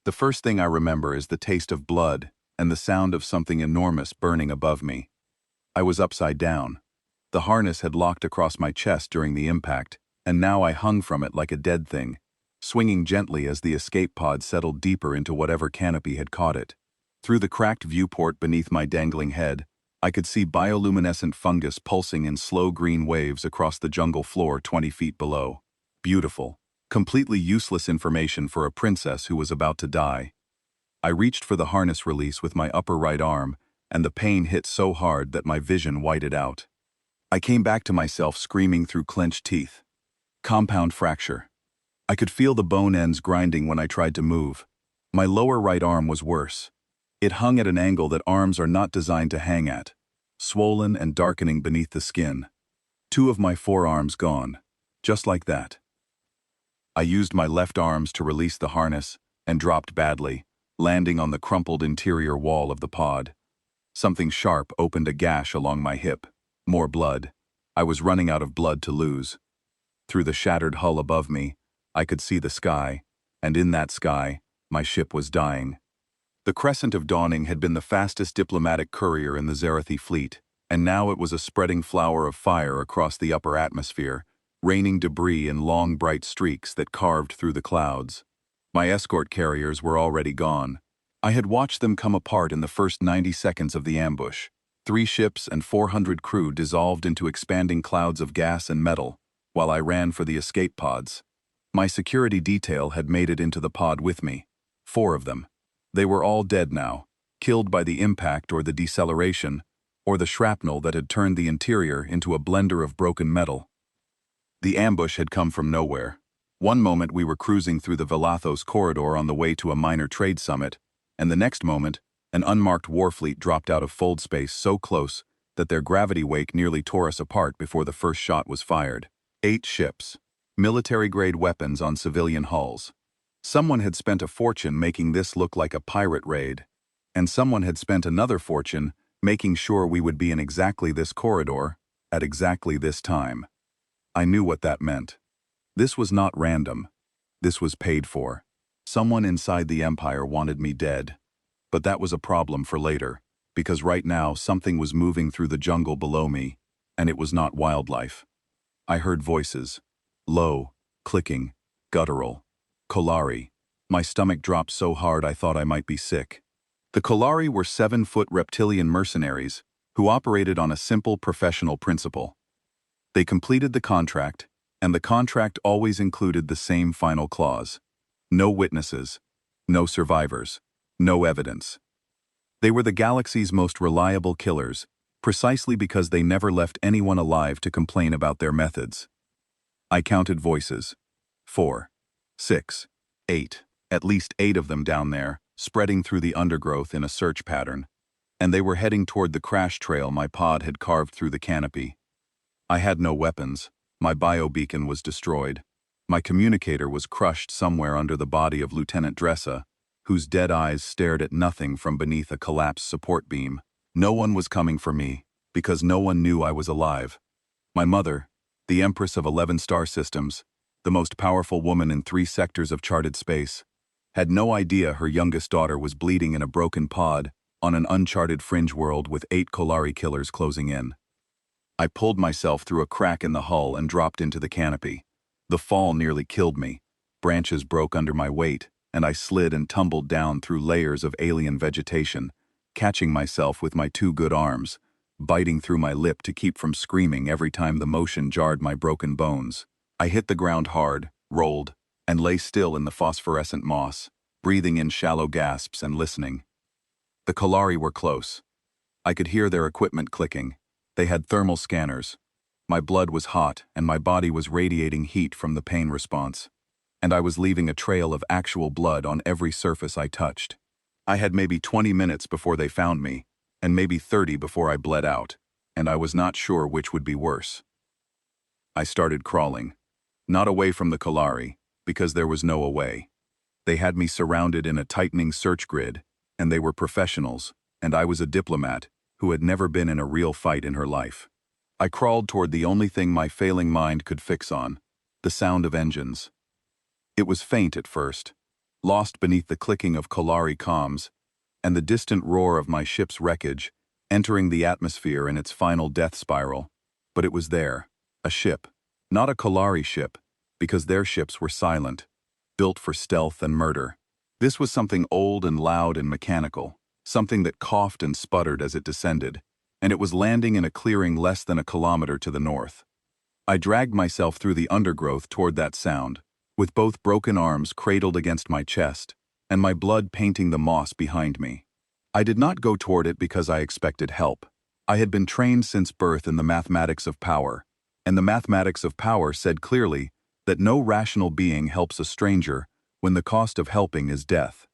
The first thing I remember is the taste of blood and the sound of something enormous burning above me. I was upside down. The harness had locked across my chest during the impact, and now I hung from it like a dead thing, swinging gently as the escape pod settled deeper into whatever canopy had caught it. Through the cracked viewport beneath my dangling head, I could see bioluminescent fungus pulsing in slow green waves across the jungle floor 20 feet below. Beautiful, completely useless information for a princess who was about to die. I reached for the harness release with my upper right arm, and the pain hit so hard that my vision whited out. I came back to myself screaming through clenched teeth. Compound fracture. I could feel the bone ends grinding when I tried to move. My lower right arm was worse. It hung at an angle that arms are not designed to hang at, swollen and darkening beneath the skin. 2 of my forearms gone, just like that. I used my left arms to release the harness and dropped badly, landing on the crumpled interior wall of the pod. Something sharp opened a gash along my hip. More blood. I was running out of blood to lose. Through the shattered hull above me, I could see the sky, and in that sky, my ship was dying. The crescent of dawning had been the fastest diplomatic courier in the Zarathi fleet, and now it was a spreading flower of fire across the upper atmosphere, raining debris in long bright streaks that carved through the clouds. My escort carriers were already gone. I had watched them come apart in the first 90 seconds of the ambush. 3 ships and 400 crew dissolved into expanding clouds of gas and metal, while I ran for the escape pods. My security detail had made it into the pod with me. 4 of them. They were all dead now, killed by the impact or the deceleration, or the shrapnel that had turned the interior into a blender of broken metal. The ambush had come from nowhere. One moment we were cruising through the Velathos corridor on the way to a minor trade summit, and the next moment, an unmarked warfleet dropped out of fold space so close that their gravity wake nearly tore us apart before the first shot was fired. 8 ships. Military-grade weapons on civilian hulls. Someone had spent a fortune making this look like a pirate raid, and someone had spent another fortune making sure we would be in exactly this corridor, at exactly this time. I knew what that meant. This was not random. This was paid for. Someone inside the Empire wanted me dead. But that was a problem for later, because right now something was moving through the jungle below me, and it was not wildlife. I heard voices. Low, clicking, guttural. Kolari. My stomach dropped so hard I thought I might be sick. The Kolari were 7-foot reptilian mercenaries who operated on a simple professional principle. They completed the contract, and the contract always included the same final clause. No witnesses, no survivors, no evidence. They were the galaxy's most reliable killers, precisely because they never left anyone alive to complain about their methods. I counted voices. 4. 6, 8, at least 8 of them down there, spreading through the undergrowth in a search pattern, and they were heading toward the crash trail my pod had carved through the canopy. I had no weapons. My biobeacon was destroyed. My communicator was crushed somewhere under the body of Lieutenant Dressa, whose dead eyes stared at nothing from beneath a collapsed support beam. No one was coming for me, because no one knew I was alive. My mother, the Empress of 11 star systems, the most powerful woman in 3 sectors of charted space, had no idea her youngest daughter was bleeding in a broken pod on an uncharted fringe world with 8 Kolari killers closing in. I pulled myself through a crack in the hull and dropped into the canopy. The fall nearly killed me. Branches broke under my weight, and I slid and tumbled down through layers of alien vegetation, catching myself with my 2 good arms, biting through my lip to keep from screaming every time the motion jarred my broken bones. I hit the ground hard, rolled, and lay still in the phosphorescent moss, breathing in shallow gasps and listening. The Kolari were close. I could hear their equipment clicking. They had thermal scanners. My blood was hot, and my body was radiating heat from the pain response. And I was leaving a trail of actual blood on every surface I touched. I had maybe 20 minutes before they found me, and maybe 30 before I bled out, and I was not sure which would be worse. I started crawling. Not away from the Kolari, because there was no away. They had me surrounded in a tightening search grid, and they were professionals, and I was a diplomat who had never been in a real fight in her life. I crawled toward the only thing my failing mind could fix on, the sound of engines. It was faint at first, lost beneath the clicking of Kolari comms and the distant roar of my ship's wreckage, entering the atmosphere in its final death spiral. But it was there, a ship, not a Kolari ship, because their ships were silent, built for stealth and murder. This was something old and loud and mechanical, something that coughed and sputtered as it descended, and it was landing in a clearing less than a kilometer to the north. I dragged myself through the undergrowth toward that sound, with both broken arms cradled against my chest, and my blood painting the moss behind me. I did not go toward it because I expected help. I had been trained since birth in the mathematics of power, and the mathematics of power said clearly that no rational being helps a stranger when the cost of helping is death.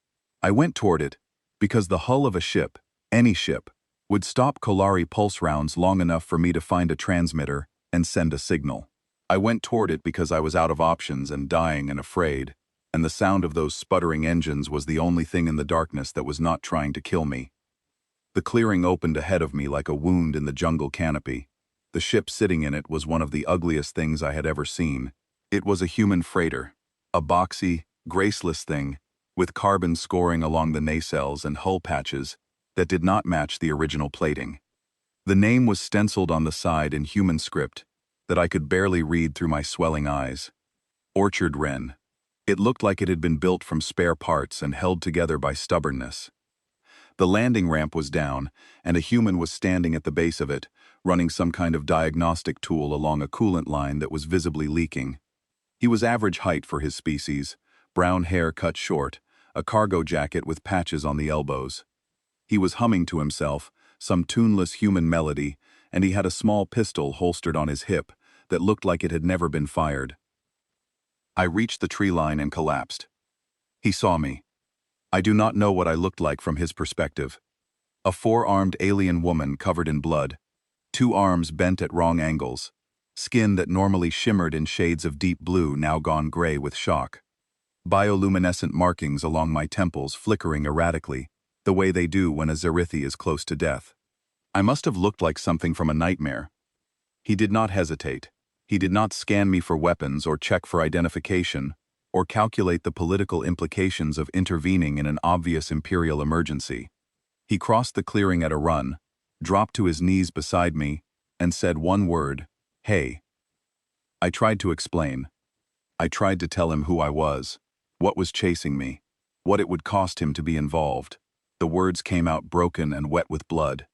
I went toward it because the hull of a ship, any ship, would stop Kolari pulse rounds long enough for me to find a transmitter and send a signal. I went toward it because I was out of options and dying and afraid, and the sound of those sputtering engines was the only thing in the darkness that was not trying to kill me. The clearing opened ahead of me like a wound in the jungle canopy. The ship sitting in it was one of the ugliest things I had ever seen. It was a human freighter, a boxy, graceless thing, with carbon scoring along the nacelles and hull patches that did not match the original plating. The name was stenciled on the side in human script that I could barely read through my swelling eyes. Orchard Wren. It looked like it had been built from spare parts and held together by stubbornness. The landing ramp was down, and a human was standing at the base of it, running some kind of diagnostic tool along a coolant line that was visibly leaking. He was average height for his species, brown hair cut short, a cargo jacket with patches on the elbows. He was humming to himself, some tuneless human melody, and he had a small pistol holstered on his hip that looked like it had never been fired. I reached the tree line and collapsed. He saw me. I do not know what I looked like from his perspective. A four-armed alien woman covered in blood, two arms bent at wrong angles, skin that normally shimmered in shades of deep blue now gone gray with shock. Bioluminescent markings along my temples flickering erratically, the way they do when a Zerithi is close to death. I must have looked like something from a nightmare. He did not hesitate. He did not scan me for weapons or check for identification, or calculate the political implications of intervening in an obvious imperial emergency. He crossed the clearing at a run, dropped to his knees beside me, and said one word, "Hey." I tried to explain. I tried to tell him who I was, what was chasing me, what it would cost him to be involved. The words came out broken and wet with blood.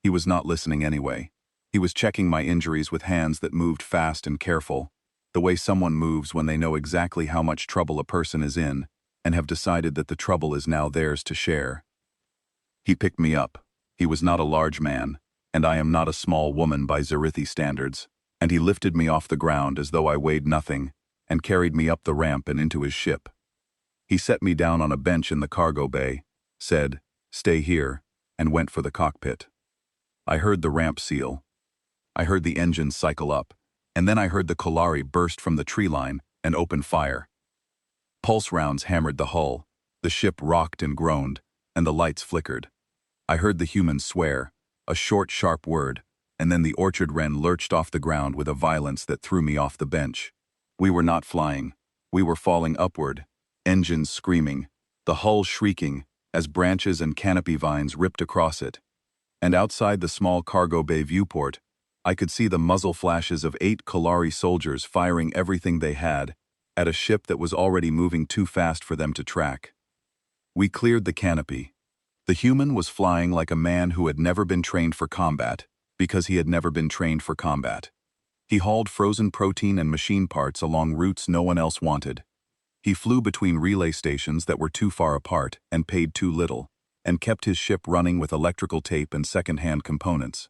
He was not listening anyway. He was checking my injuries with hands that moved fast and careful, the way someone moves when they know exactly how much trouble a person is in and have decided that the trouble is now theirs to share. He picked me up. He was not a large man, and I am not a small woman by Zerithi standards, and he lifted me off the ground as though I weighed nothing and carried me up the ramp and into his ship. He set me down on a bench in the cargo bay, said, "Stay here," and went for the cockpit. I heard the ramp seal. I heard the engines cycle up, and then I heard the Kolari burst from the tree line and open fire. Pulse rounds hammered the hull, the ship rocked and groaned, and the lights flickered. I heard the humans swear, a short, sharp word, and then the orchard wren lurched off the ground with a violence that threw me off the bench. We were not flying. We were falling upward, engines screaming, the hull shrieking as branches and canopy vines ripped across it. And outside the small cargo bay viewport, I could see the muzzle flashes of 8 Kolari soldiers firing everything they had at a ship that was already moving too fast for them to track. We cleared the canopy. The human was flying like a man who had never been trained for combat, because he had never been trained for combat. He hauled frozen protein and machine parts along routes no one else wanted. He flew between relay stations that were too far apart and paid too little, and kept his ship running with electrical tape and second-hand components.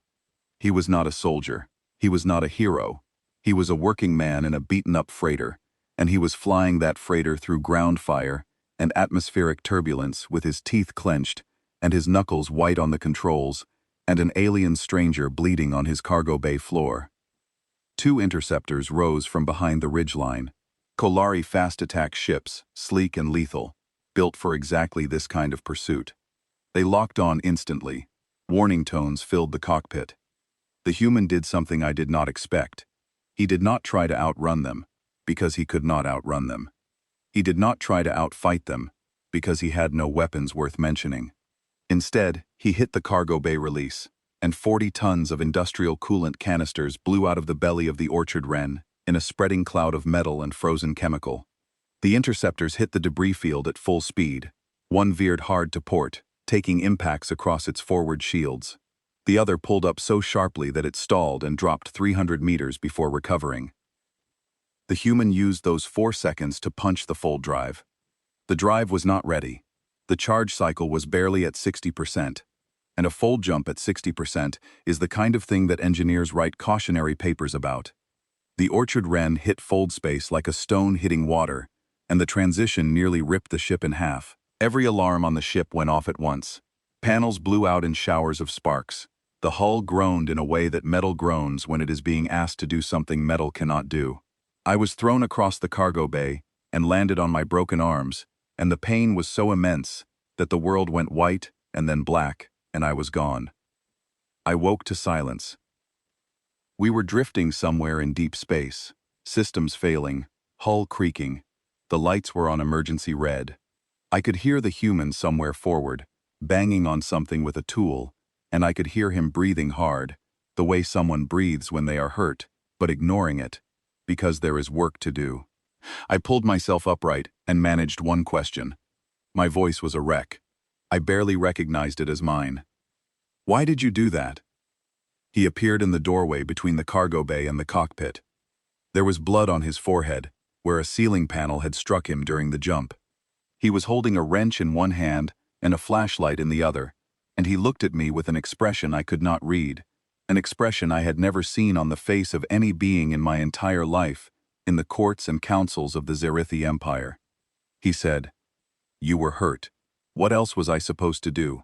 He was not a soldier. He was not a hero. He was a working man in a beaten-up freighter, and he was flying that freighter through ground fire and atmospheric turbulence with his teeth clenched and his knuckles white on the controls, and an alien stranger bleeding on his cargo bay floor. 2 interceptors rose from behind the ridgeline. Kolari fast-attack ships, sleek and lethal, built for exactly this kind of pursuit. They locked on instantly. Warning tones filled the cockpit. The human did something I did not expect. He did not try to outrun them, because he could not outrun them. He did not try to outfight them, because he had no weapons worth mentioning. Instead, he hit the cargo bay release, and 40 tons of industrial coolant canisters blew out of the belly of the Orchard Wren in a spreading cloud of metal and frozen chemical. The interceptors hit the debris field at full speed. One veered hard to port, taking impacts across its forward shields. The other pulled up so sharply that it stalled and dropped 300 meters before recovering. The human used those 4 seconds to punch the fold drive. The drive was not ready. The charge cycle was barely at 60%, and a fold jump at 60% is the kind of thing that engineers write cautionary papers about. The Orchard Wren hit fold space like a stone hitting water, and the transition nearly ripped the ship in half. Every alarm on the ship went off at once. Panels blew out in showers of sparks. The hull groaned in a way that metal groans when it is being asked to do something metal cannot do. I was thrown across the cargo bay and landed on my broken arms, and the pain was so immense that the world went white and then black, and I was gone. I woke to silence. We were drifting somewhere in deep space, systems failing, hull creaking. The lights were on emergency red. I could hear the human somewhere forward, banging on something with a tool, and I could hear him breathing hard, the way someone breathes when they are hurt, but ignoring it, because there is work to do. I pulled myself upright and managed one question. My voice was a wreck. I barely recognized it as mine. "Why did you do that?" He appeared in the doorway between the cargo bay and the cockpit. There was blood on his forehead, where a ceiling panel had struck him during the jump. He was holding a wrench in one hand and a flashlight in the other, and he looked at me with an expression I could not read, an expression I had never seen on the face of any being in my entire life, in the courts and councils of the Zerithi Empire. He said, "You were hurt. What else was I supposed to do?"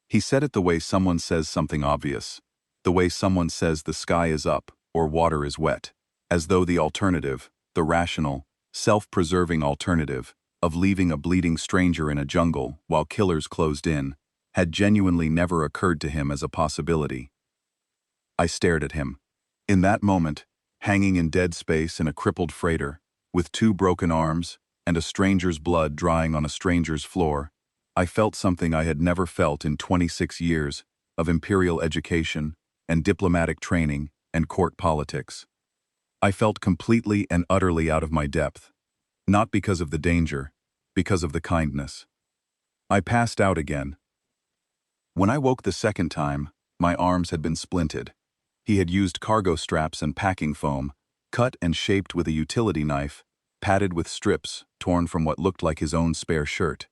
He said it the way someone says something obvious, the way someone says the sky is up or water is wet, as though the alternative, the rational, self-preserving alternative, of leaving a bleeding stranger in a jungle while killers closed in, had genuinely never occurred to him as a possibility. I stared at him. In that moment, hanging in dead space in a crippled freighter, with 2 broken arms and a stranger's blood drying on a stranger's floor, I felt something I had never felt in 26 years of imperial education and diplomatic training and court politics. I felt completely and utterly out of my depth, not because of the danger, because of the kindness. I passed out again. When I woke the second time, my arms had been splinted. He had used cargo straps and packing foam, cut and shaped with a utility knife, padded with strips torn from what looked like his own spare shirt.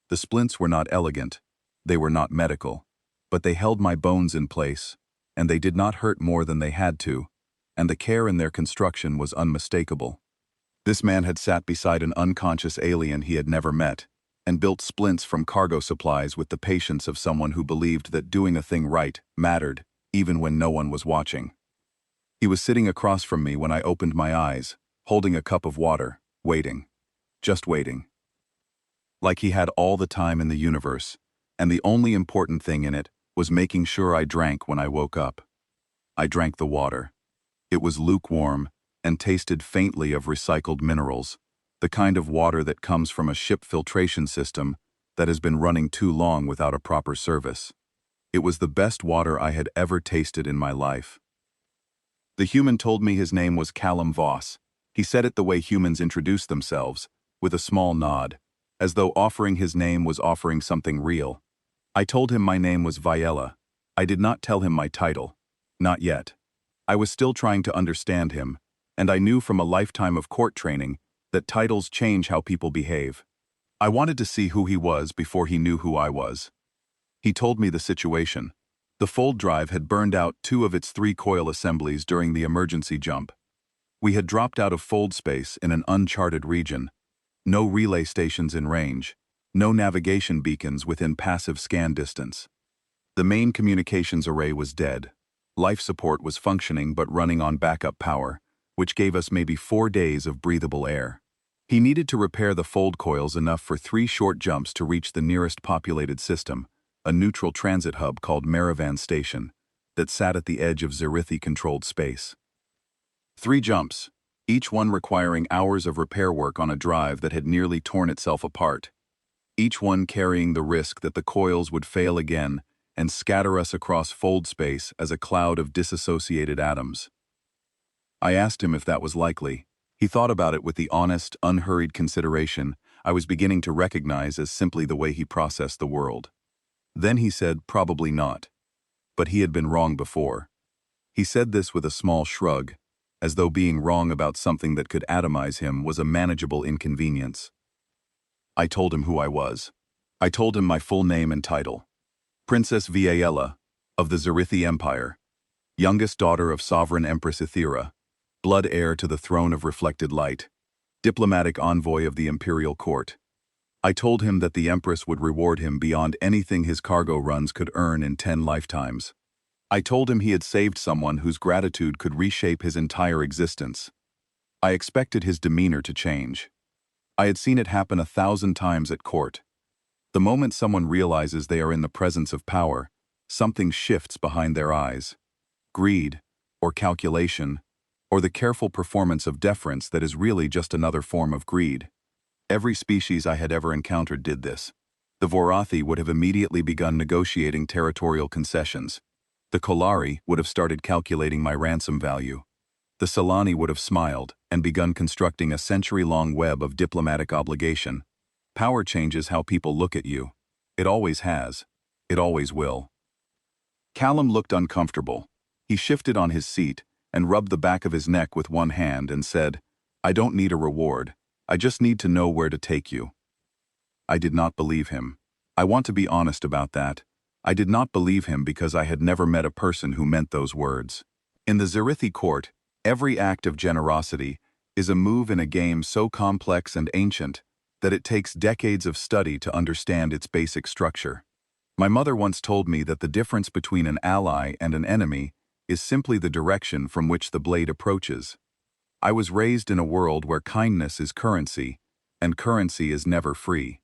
The splints were not elegant, they were not medical, but they held my bones in place, and they did not hurt more than they had to, and the care in their construction was unmistakable. This man had sat beside an unconscious alien he had never met, and built splints from cargo supplies with the patience of someone who believed that doing a thing right mattered, even when no one was watching. He was sitting across from me when I opened my eyes, holding a cup of water, waiting. Just waiting. Like he had all the time in the universe, and the only important thing in it was making sure I drank when I woke up. I drank the water. It was lukewarm and tasted faintly of recycled minerals, the kind of water that comes from a ship filtration system that has been running too long without a proper service. It was the best water I had ever tasted in my life. The human told me his name was Callum Voss. He said it the way humans introduce themselves, with a small nod, as though offering his name was offering something real. I told him my name was Viella. I did not tell him my title. Not yet. I was still trying to understand him, and I knew from a lifetime of court training that titles change how people behave. I wanted to see who he was before he knew who I was. He told me the situation. The fold drive had burned out 2 of its 3 coil assemblies during the emergency jump. We had dropped out of fold space in an uncharted region. No relay stations in range. No navigation beacons within passive scan distance. The main communications array was dead. Life support was functioning but running on backup power, which gave us maybe 4 days of breathable air. He needed to repair the fold coils enough for 3 short jumps to reach the nearest populated system, a neutral transit hub called Maravan Station, that sat at the edge of Zerithi-controlled space. 3 jumps, each one requiring hours of repair work on a drive that had nearly torn itself apart. each one carrying the risk that the coils would fail again and scatter us across fold space as a cloud of disassociated atoms. I asked him if that was likely. He thought about it with the honest, unhurried consideration I was beginning to recognize as simply the way he processed the world. Then he said, probably not. But he had been wrong before. He said this with a small shrug, as though being wrong about something that could atomize him was a manageable inconvenience. I told him who I was. I told him my full name and title. Princess Viaella, of the Zarithi Empire, youngest daughter of Sovereign Empress Ethera, blood heir to the throne of reflected light, diplomatic envoy of the imperial court. I told him that the Empress would reward him beyond anything his cargo runs could earn in 10 lifetimes. I told him he had saved someone whose gratitude could reshape his entire existence. I expected his demeanor to change. I had seen it happen 1,000 times at court. The moment someone realizes they are in the presence of power, something shifts behind their eyes. Greed, or calculation, or the careful performance of deference that is really just another form of greed. Every species I had ever encountered did this. The Vorathi would have immediately begun negotiating territorial concessions. The Kolari would have started calculating my ransom value. The Solani would have smiled and begun constructing a century-long web of diplomatic obligation. Power changes how people look at you. It always has. It always will. Callum looked uncomfortable. He shifted on his seat and rubbed the back of his neck with one hand and said, "I don't need a reward. I just need to know where to take you." I did not believe him. I want to be honest about that. I did not believe him because I had never met a person who meant those words. In the Zarithi court, every act of generosity is a move in a game so complex and ancient that it takes decades of study to understand its basic structure. My mother once told me that the difference between an ally and an enemy is simply the direction from which the blade approaches. I was raised in a world where kindness is currency, and currency is never free.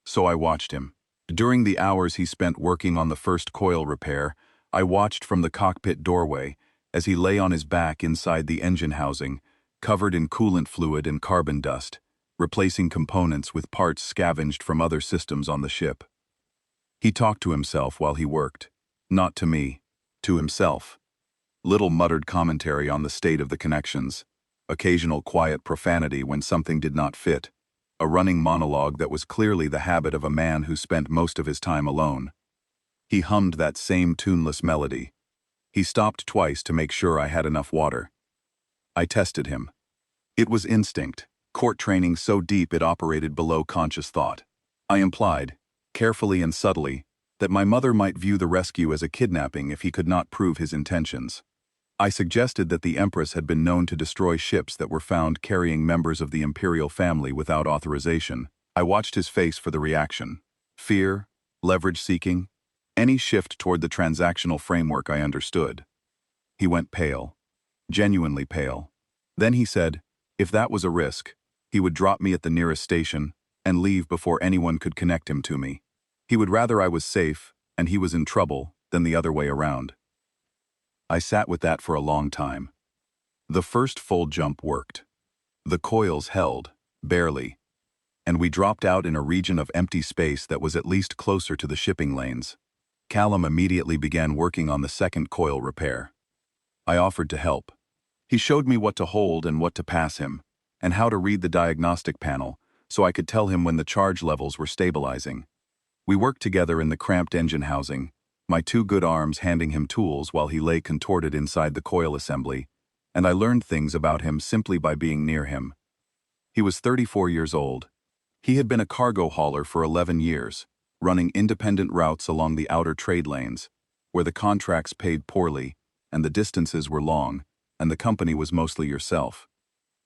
So I watched him. During the hours he spent working on the first coil repair, I watched from the cockpit doorway as he lay on his back inside the engine housing, covered in coolant fluid and carbon dust, replacing components with parts scavenged from other systems on the ship. He talked to himself while he worked. Not to me, to himself. Little muttered commentary on the state of the connections, occasional quiet profanity when something did not fit, a running monologue that was clearly the habit of a man who spent most of his time alone. He hummed that same tuneless melody. He stopped twice to make sure I had enough water. I tested him. It was instinct, court training so deep it operated below conscious thought. I implied, carefully and subtly, that my mother might view the rescue as a kidnapping if he could not prove his intentions. I suggested that the Empress had been known to destroy ships that were found carrying members of the imperial family without authorization. I watched his face for the reaction. Fear, leverage-seeking, any shift toward the transactional framework I understood. He went pale, genuinely pale. Then he said, if that was a risk, he would drop me at the nearest station and leave before anyone could connect him to me. He would rather I was safe and he was in trouble than the other way around. I sat with that for a long time. The first full jump worked. The coils held, barely, and we dropped out in a region of empty space that was at least closer to the shipping lanes. Callum immediately began working on the second coil repair. I offered to help. He showed me what to hold and what to pass him, and how to read the diagnostic panel so I could tell him when the charge levels were stabilizing. We worked together in the cramped engine housing, my two good arms handing him tools while he lay contorted inside the coil assembly, and I learned things about him simply by being near him. He was 34 years old. He had been a cargo hauler for 11 years, running independent routes along the outer trade lanes, where the contracts paid poorly and the distances were long, and the company was mostly yourself.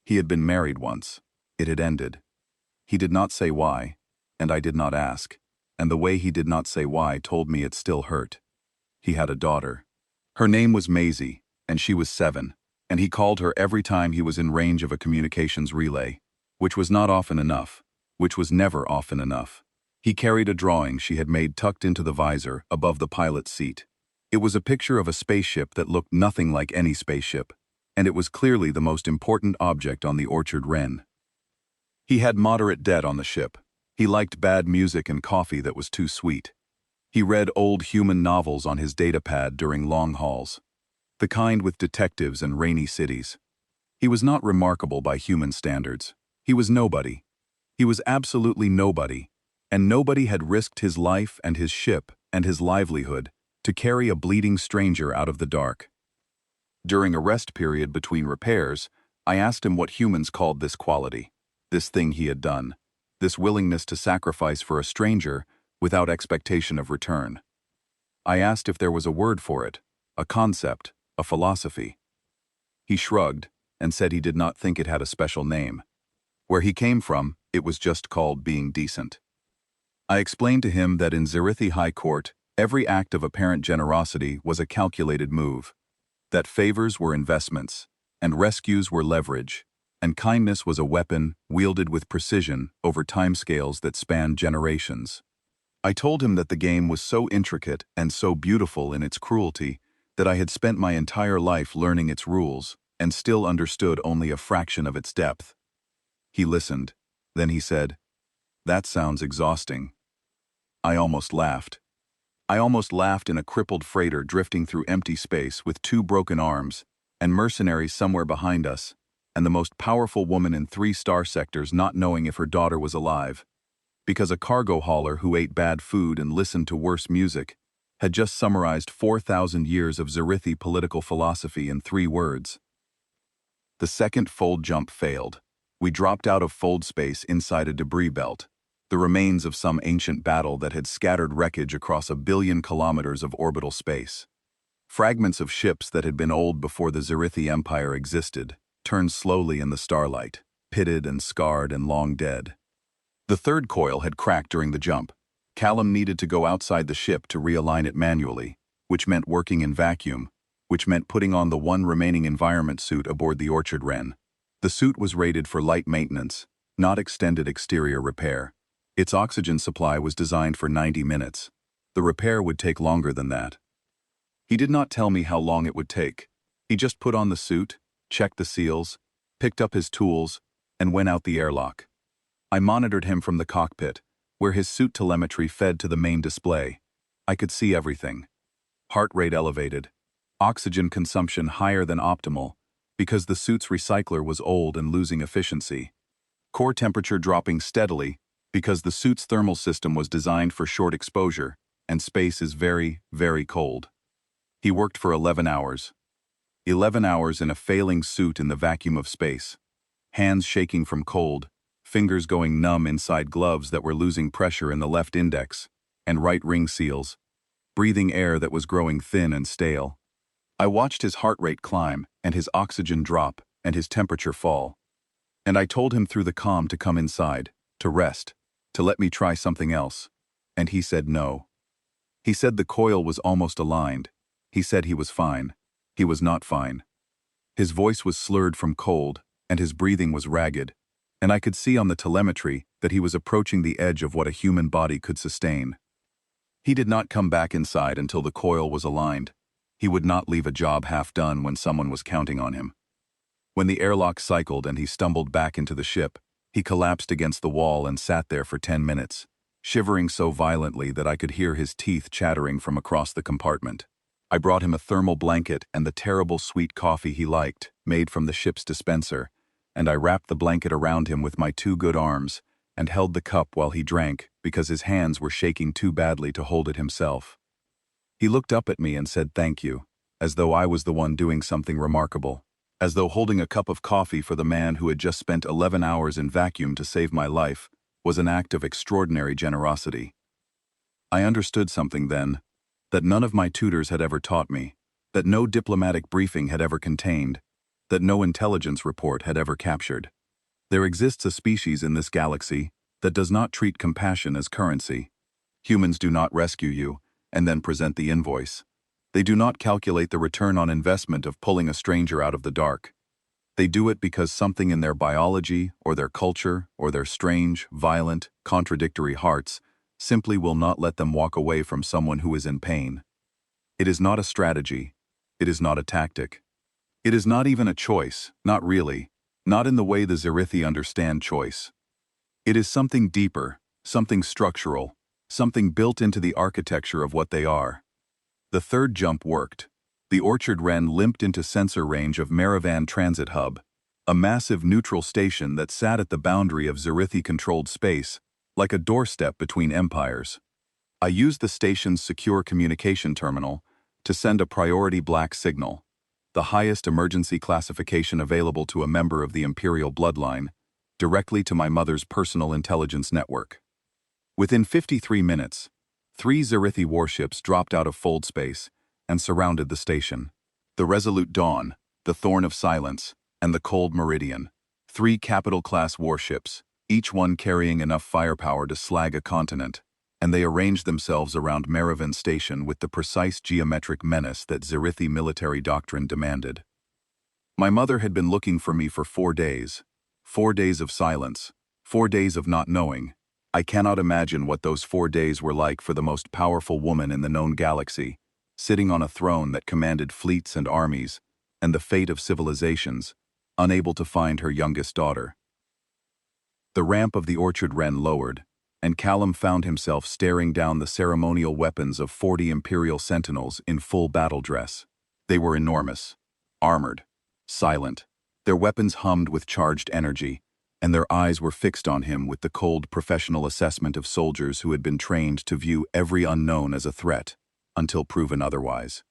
He had been married once. It had ended. He did not say why, and I did not ask, and the way he did not say why told me it still hurt. He had a daughter. Her name was Maisie, and she was 7, and he called her every time he was in range of a communications relay, which was not often enough, which was never often enough. He carried a drawing she had made tucked into the visor above the pilot's seat. It was a picture of a spaceship that looked nothing like any spaceship, and it was clearly the most important object on the Orchard Wren. He had moderate debt on the ship, He liked bad music and coffee that was too sweet. He read old human novels on his datapad during long hauls, the kind with detectives and rainy cities. He was not remarkable by human standards. He was nobody. He was absolutely nobody, and nobody had risked his life and his ship and his livelihood to carry a bleeding stranger out of the dark. During a rest period between repairs, I asked him what humans called this quality, this thing he had done, this willingness to sacrifice for a stranger without expectation of return. I asked if there was a word for it, a concept, a philosophy. He shrugged and said he did not think it had a special name. Where he came from, it was just called being decent. I explained to him that in Zirithi High Court, every act of apparent generosity was a calculated move, that favors were investments, and rescues were leverage, and kindness was a weapon wielded with precision over timescales that spanned generations. I told him that the game was so intricate and so beautiful in its cruelty that I had spent my entire life learning its rules and still understood only a fraction of its depth. He listened. Then he said, "That sounds exhausting." I almost laughed. I almost laughed in a crippled freighter drifting through empty space with 2 broken arms, and mercenaries somewhere behind us, and the most powerful woman in 3 star sectors not knowing if her daughter was alive, because a cargo hauler who ate bad food and listened to worse music had just summarized 4,000 years of Zirithi political philosophy in 3 words. The second fold jump failed. We dropped out of fold space inside a debris belt, the remains of some ancient battle that had scattered wreckage across 1 billion kilometers of orbital space. Fragments of ships that had been old before the Zirithi Empire existed turned slowly in the starlight, pitted and scarred and long dead. The third coil had cracked during the jump. Callum needed to go outside the ship to realign it manually, which meant working in vacuum, which meant putting on the 1 remaining environment suit aboard the Orchard Wren. The suit was rated for light maintenance, not extended exterior repair. Its oxygen supply was designed for 90 minutes. The repair would take longer than that. He did not tell me how long it would take. He just put on the suit, checked the seals, picked up his tools, and went out the airlock. I monitored him from the cockpit, where his suit telemetry fed to the main display. I could see everything. Heart rate elevated. Oxygen consumption higher than optimal, because the suit's recycler was old and losing efficiency. Core temperature dropping steadily, because the suit's thermal system was designed for short exposure, and space is very, very cold. He worked for 11 hours. 11 hours in a failing suit in the vacuum of space. Hands shaking from cold, fingers going numb inside gloves that were losing pressure in the left index, and right ring seals, breathing air that was growing thin and stale. I watched his heart rate climb, and his oxygen drop, and his temperature fall. And I told him through the comm to come inside, to rest, to let me try something else. And he said no. He said the coil was almost aligned. He said he was fine. He was not fine. His voice was slurred from cold, and his breathing was ragged, and I could see on the telemetry that he was approaching the edge of what a human body could sustain. He did not come back inside until the coil was aligned. He would not leave a job half done when someone was counting on him. When the airlock cycled and he stumbled back into the ship, he collapsed against the wall and sat there for 10 minutes, shivering so violently that I could hear his teeth chattering from across the compartment. I brought him a thermal blanket and the terrible sweet coffee he liked, made from the ship's dispenser, and I wrapped the blanket around him with my 2 good arms and held the cup while he drank because his hands were shaking too badly to hold it himself. He looked up at me and said thank you, as though I was the one doing something remarkable, as though holding a cup of coffee for the man who had just spent 11 hours in vacuum to save my life was an act of extraordinary generosity. I understood something then, that none of my tutors had ever taught me, that no diplomatic briefing had ever contained, that no intelligence report had ever captured. There exists a species in this galaxy that does not treat compassion as currency. Humans do not rescue you and then present the invoice. They do not calculate the return on investment of pulling a stranger out of the dark. They do it because something in their biology or their culture or their strange, violent, contradictory hearts simply will not let them walk away from someone who is in pain. It is not a strategy. It is not a tactic. It is not even a choice, not really, not in the way the Zirithi understand choice. It is something deeper, something structural, something built into the architecture of what they are. The third jump worked. The orchard wren limped into sensor range of Maravan Transit Hub, a massive neutral station that sat at the boundary of Zerithi-controlled space, like a doorstep between empires. I used the station's secure communication terminal to send a priority black signal, the highest emergency classification available to a member of the Imperial bloodline, directly to my mother's personal intelligence network. Within 53 minutes, 3 Zerithi warships dropped out of fold space and surrounded the station. The Resolute Dawn, the Thorn of Silence, and the Cold Meridian, 3 capital-class warships, each one carrying enough firepower to slag a continent, and they arranged themselves around Maravan Station with the precise geometric menace that Zerithi military doctrine demanded. My mother had been looking for me for 4 days. 4 days of silence, 4 days of not knowing. I cannot imagine what those 4 days were like for the most powerful woman in the known galaxy, sitting on a throne that commanded fleets and armies, and the fate of civilizations, unable to find her youngest daughter. The ramp of the orchard wren lowered, and Callum found himself staring down the ceremonial weapons of 40 Imperial sentinels in full battle dress. They were enormous, armored, silent. Their weapons hummed with charged energy, and their eyes were fixed on him with the cold professional assessment of soldiers who had been trained to view every unknown as a threat, until proven otherwise.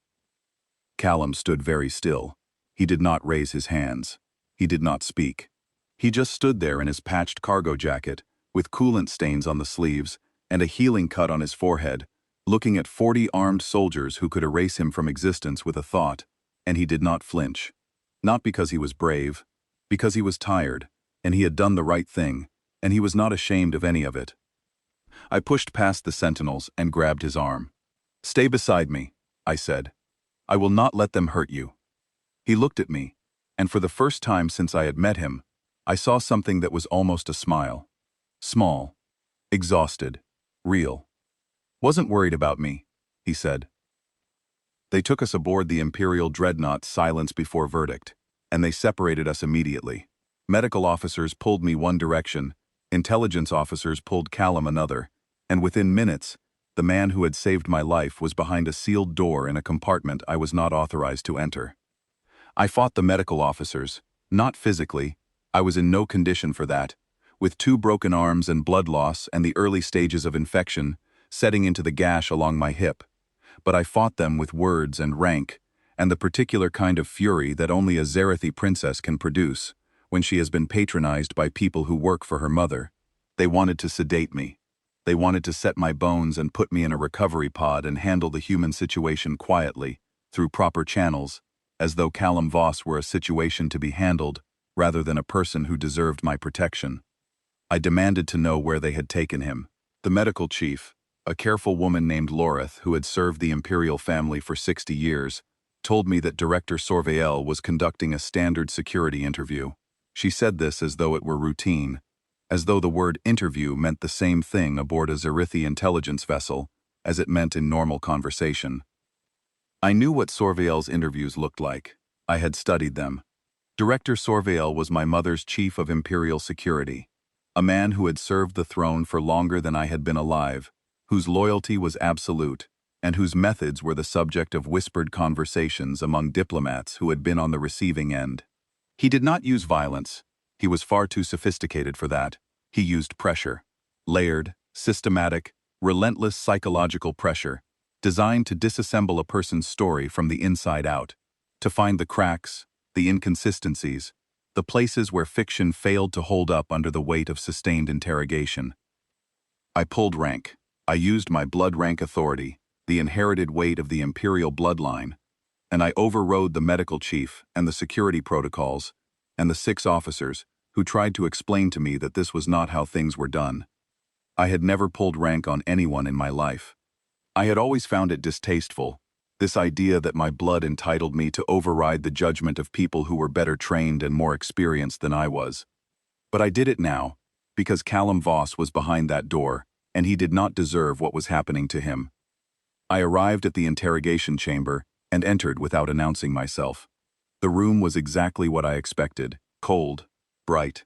Callum stood very still. He did not raise his hands. He did not speak. He just stood there in his patched cargo jacket, with coolant stains on the sleeves and a healing cut on his forehead, looking at 40 armed soldiers who could erase him from existence with a thought, and he did not flinch. Not because he was brave, because he was tired, and he had done the right thing, and he was not ashamed of any of it. I pushed past the sentinels and grabbed his arm. "Stay beside me," I said. "I will not let them hurt you." He looked at me, and for the first time since I had met him, I saw something that was almost a smile. Small, exhausted, real. "Wasn't worried about me," he said. They took us aboard the Imperial dreadnought Silence Before Verdict, and they separated us immediately. Medical officers pulled me one direction, intelligence officers pulled Callum another, and within minutes, the man who had saved my life was behind a sealed door in a compartment I was not authorized to enter. I fought the medical officers, not physically. I was in no condition for that, with 2 broken arms and blood loss and the early stages of infection setting into the gash along my hip. But I fought them with words and rank, and the particular kind of fury that only a Zerithi princess can produce when she has been patronized by people who work for her mother. They wanted to sedate me. They wanted to set my bones and put me in a recovery pod and handle the human situation quietly, through proper channels, as though Callum Voss were a situation to be handled, rather than a person who deserved my protection. I demanded to know where they had taken him. The medical chief, a careful woman named Loreth who had served the Imperial family for 60 years, told me that Director Sorvael was conducting a standard security interview. She said this as though it were routine, as though the word interview meant the same thing aboard a Zerithi intelligence vessel as it meant in normal conversation. I knew what Sorvael's interviews looked like. I had studied them. Director Sorvael was my mother's chief of Imperial security, a man who had served the throne for longer than I had been alive, whose loyalty was absolute, and whose methods were the subject of whispered conversations among diplomats who had been on the receiving end. He did not use violence. He was far too sophisticated for that. He used pressure. Layered, systematic, relentless psychological pressure, designed to disassemble a person's story from the inside out, to find the cracks, the inconsistencies, the places where fiction failed to hold up under the weight of sustained interrogation. I pulled rank. I used my blood rank authority, the inherited weight of the Imperial bloodline, and I overrode the medical chief and the security protocols and the 6 officers who tried to explain to me that this was not how things were done. I had never pulled rank on anyone in my life. I had always found it distasteful, this idea that my blood entitled me to override the judgment of people who were better trained and more experienced than I was. But I did it now, because Callum Voss was behind that door, and he did not deserve what was happening to him. I arrived at the interrogation chamber and entered without announcing myself. The room was exactly what I expected, cold, bright.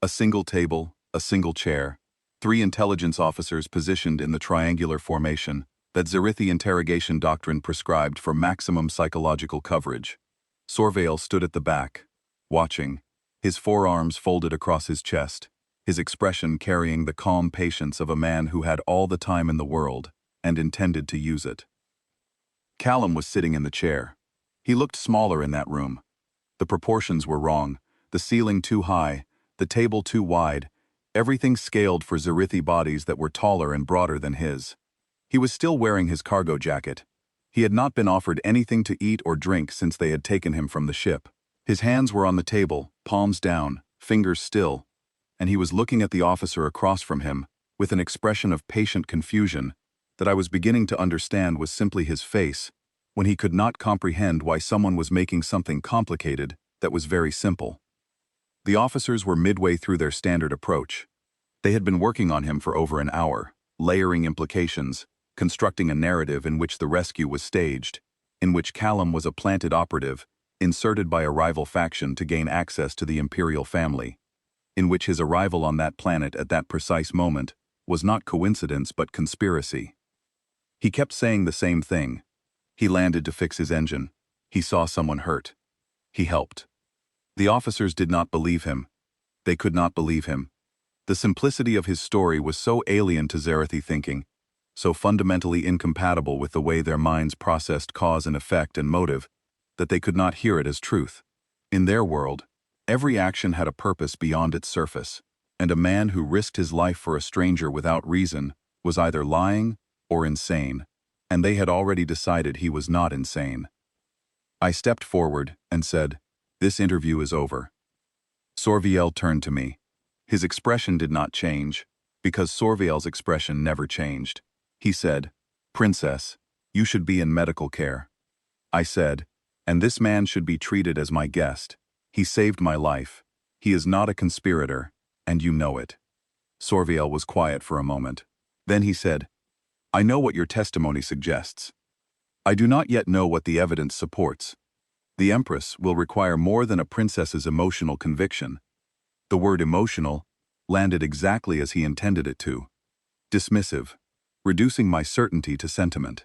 A single table, a single chair, 3 intelligence officers positioned in the triangular formation that Zarithi interrogation doctrine prescribed for maximum psychological coverage. Sorvale stood at the back, watching, his forearms folded across his chest, his expression carrying the calm patience of a man who had all the time in the world and intended to use it. Callum was sitting in the chair. He looked smaller in that room. The proportions were wrong, the ceiling too high, the table too wide, everything scaled for Zarithi bodies that were taller and broader than his. He was still wearing his cargo jacket. He had not been offered anything to eat or drink since they had taken him from the ship. His hands were on the table, palms down, fingers still, and he was looking at the officer across from him with an expression of patient confusion that I was beginning to understand was simply his face when he could not comprehend why someone was making something complicated that was very simple. The officers were midway through their standard approach. They had been working on him for over an hour, layering implications, constructing a narrative in which the rescue was staged, in which Callum was a planted operative, inserted by a rival faction to gain access to the Imperial family, in which his arrival on that planet at that precise moment was not coincidence but conspiracy. He kept saying the same thing. He landed to fix his engine. He saw someone hurt. He helped. The officers did not believe him. They could not believe him. The simplicity of his story was so alien to Zarithi thinking, so fundamentally incompatible with the way their minds processed cause and effect and motive, that they could not hear it as truth. In their world, every action had a purpose beyond its surface, and a man who risked his life for a stranger without reason was either lying or insane, and they had already decided he was not insane. I stepped forward and said, "This interview is over." Sorviel turned to me. His expression did not change, because Sorviel's expression never changed. He said, "Princess, you should be in medical care." I said, "And this man should be treated as my guest. He saved my life. He is not a conspirator, and you know it." Sorviel was quiet for a moment. Then he said, "I know what your testimony suggests. I do not yet know what the evidence supports. The Empress will require more than a princess's emotional conviction." The word emotional landed exactly as he intended it to. Dismissive, reducing my certainty to sentiment.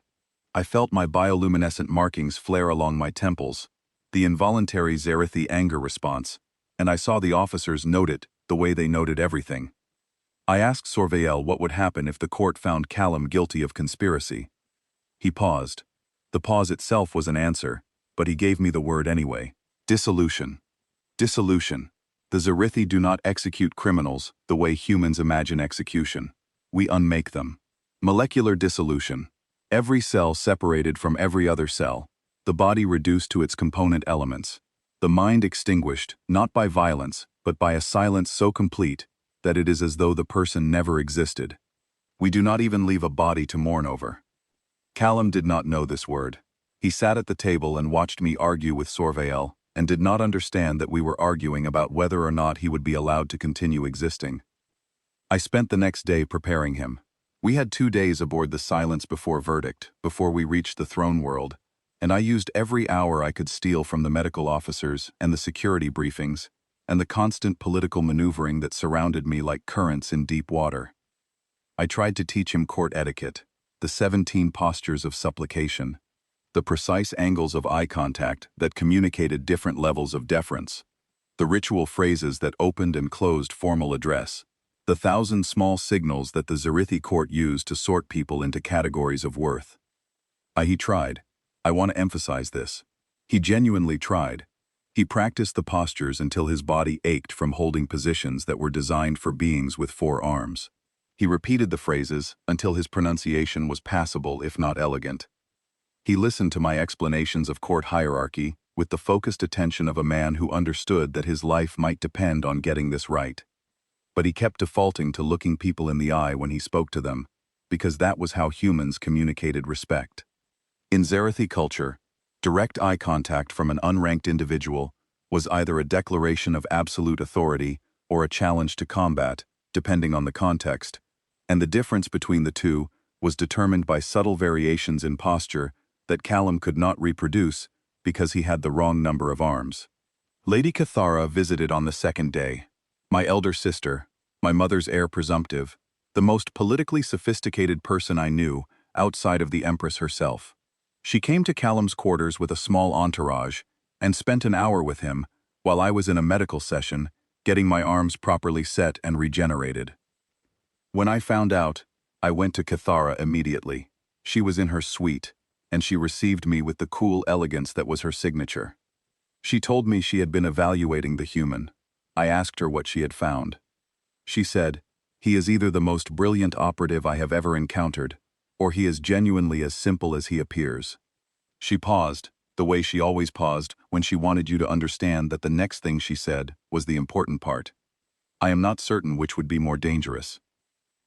I felt my bioluminescent markings flare along my temples, the involuntary Zarithi anger response, and I saw the officers note it the way they noted everything. I asked Sorviel what would happen if the court found Callum guilty of conspiracy. He paused. The pause itself was an answer, but he gave me the word anyway. Dissolution. Dissolution. The Zarithi do not execute criminals the way humans imagine execution. We unmake them. Molecular dissolution. Every cell separated from every other cell, the body reduced to its component elements, the mind extinguished not by violence but by a silence so complete that it is as though the person never existed. We do not even leave a body to mourn over. Callum did not know this word. He sat at the table and watched me argue with Sorviel, and did not understand that we were arguing about whether or not he would be allowed to continue existing. I spent the next day preparing him. We had 2 days aboard the Silence Before Verdict, before we reached the throne world, and I used every hour I could steal from the medical officers and the security briefings, and the constant political maneuvering that surrounded me like currents in deep water. I tried to teach him court etiquette, the 17 postures of supplication, the precise angles of eye contact that communicated different levels of deference, the ritual phrases that opened and closed formal address, the 1,000 small signals that the Zarithi court used to sort people into categories of worth. He tried. I want to emphasize this. He genuinely tried. He practiced the postures until his body ached from holding positions that were designed for beings with 4 arms. He repeated the phrases until his pronunciation was passable if not elegant. He listened to my explanations of court hierarchy with the focused attention of a man who understood that his life might depend on getting this right. But he kept defaulting to looking people in the eye when he spoke to them, because that was how humans communicated respect. In Zarithi culture, direct eye contact from an unranked individual was either a declaration of absolute authority or a challenge to combat, depending on the context, and the difference between the two was determined by subtle variations in posture that Callum could not reproduce because he had the wrong number of arms. Lady Cathara visited on the 2nd day. My elder sister, my mother's heir presumptive, the most politically sophisticated person I knew, outside of the Empress herself. She came to Callum's quarters with a small entourage and spent an hour with him while I was in a medical session, getting my arms properly set and regenerated. When I found out, I went to Cathara immediately. She was in her suite, and she received me with the cool elegance that was her signature. She told me she had been evaluating the human. I asked her what she had found. She said, "He is either the most brilliant operative I have ever encountered, or he is genuinely as simple as he appears." She paused, the way she always paused when she wanted you to understand that the next thing she said was the important part. I am not certain which would be more dangerous.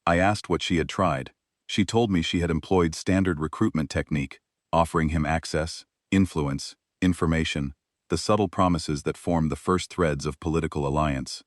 I asked what she had tried. She told me she had employed standard recruitment technique, offering him access, influence, information, the subtle promises that form the first threads of political alliance.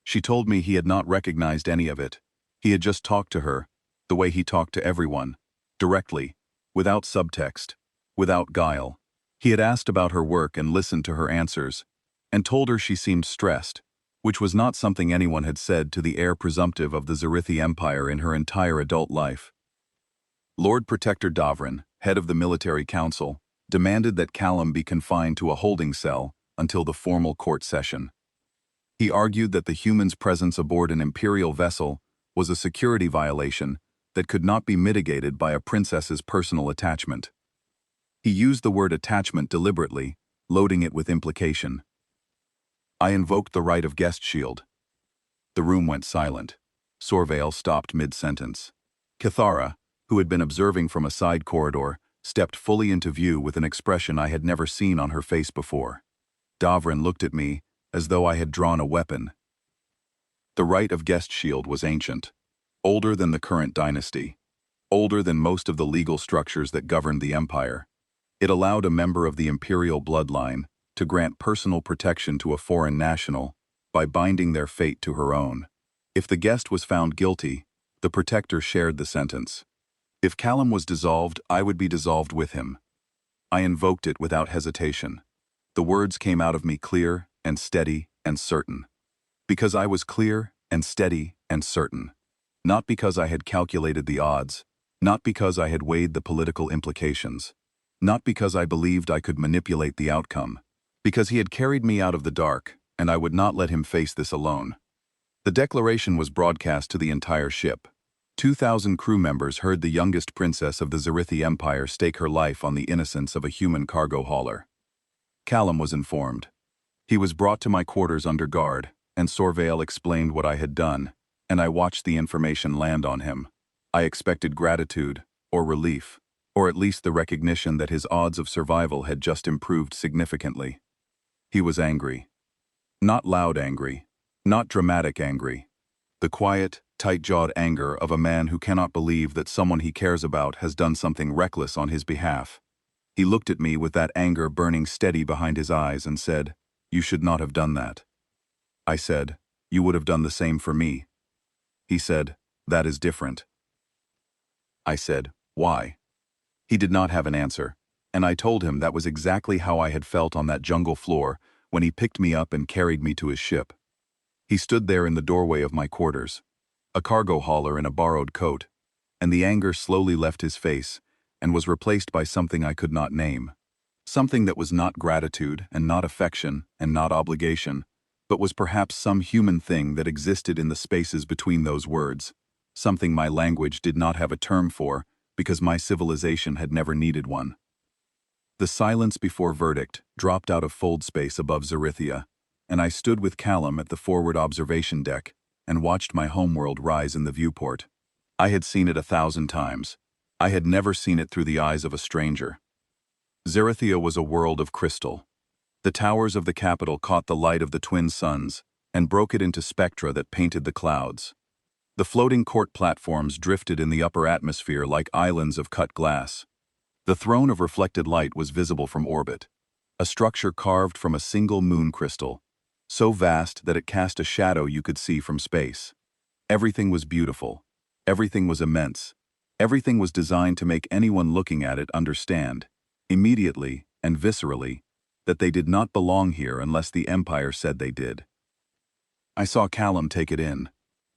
She told me he had not recognized any of it. He had just talked to her, the way he talked to everyone, directly, without subtext, without guile. He had asked about her work and listened to her answers, and told her she seemed stressed, which was not something anyone had said to the heir presumptive of the Zarithi Empire in her entire adult life. Lord Protector Davrin, head of the military council, demanded that Callum be confined to a holding cell until the formal court session. He argued that the human's presence aboard an imperial vessel was a security violation that could not be mitigated by a princess's personal attachment. He used the word attachment deliberately, loading it with implication. I invoked the right of guest shield. The room went silent. Sorvale stopped mid-sentence. Cathara, who had been observing from a side corridor, stepped fully into view with an expression I had never seen on her face before. Davrin looked at me as though I had drawn a weapon. The right of guest shield was ancient, older than the current dynasty, older than most of the legal structures that governed the empire. It allowed a member of the imperial bloodline to grant personal protection to a foreign national by binding their fate to her own. If the guest was found guilty, the protector shared the sentence. If Callum was dissolved, I would be dissolved with him. I invoked it without hesitation. The words came out of me clear and steady and certain. Because I was clear and steady and certain. Not because I had calculated the odds, not because I had weighed the political implications, not because I believed I could manipulate the outcome, because he had carried me out of the dark, and I would not let him face this alone. The declaration was broadcast to the entire ship. 2,000 crew members heard the youngest princess of the Zarithi Empire stake her life on the innocence of a human cargo hauler. Callum was informed. He was brought to my quarters under guard, and Sorvale explained what I had done, and I watched the information land on him. I expected gratitude, or relief, or at least the recognition that his odds of survival had just improved significantly. He was angry. Not loud angry, not dramatic angry. The quiet, tight-jawed anger of a man who cannot believe that someone he cares about has done something reckless on his behalf. He looked at me with that anger burning steady behind his eyes and said, "You should not have done that." I said, "You would have done the same for me." He said, "That is different." I said, "Why?" He did not have an answer, and I told him that was exactly how I had felt on that jungle floor when he picked me up and carried me to his ship. He stood there in the doorway of my quarters, a cargo hauler in a borrowed coat, and the anger slowly left his face and was replaced by something I could not name. Something that was not gratitude and not affection and not obligation, but was perhaps some human thing that existed in the spaces between those words, something my language did not have a term for because my civilization had never needed one. The silence before verdict dropped out of fold space above Zarithia, and I stood with Callum at the forward observation deck and watched my homeworld rise in the viewport. I had seen it 1,000 times. I had never seen it through the eyes of a stranger. Zarithia was a world of crystal. The towers of the capital caught the light of the twin suns and broke it into spectra that painted the clouds. The floating court platforms drifted in the upper atmosphere like islands of cut glass. The throne of reflected light was visible from orbit, a structure carved from a single moon crystal, so vast that it cast a shadow you could see from space. Everything was beautiful. Everything was immense. Everything was designed to make anyone looking at it understand, immediately and viscerally, that they did not belong here unless the Empire said they did. I saw Callum take it in.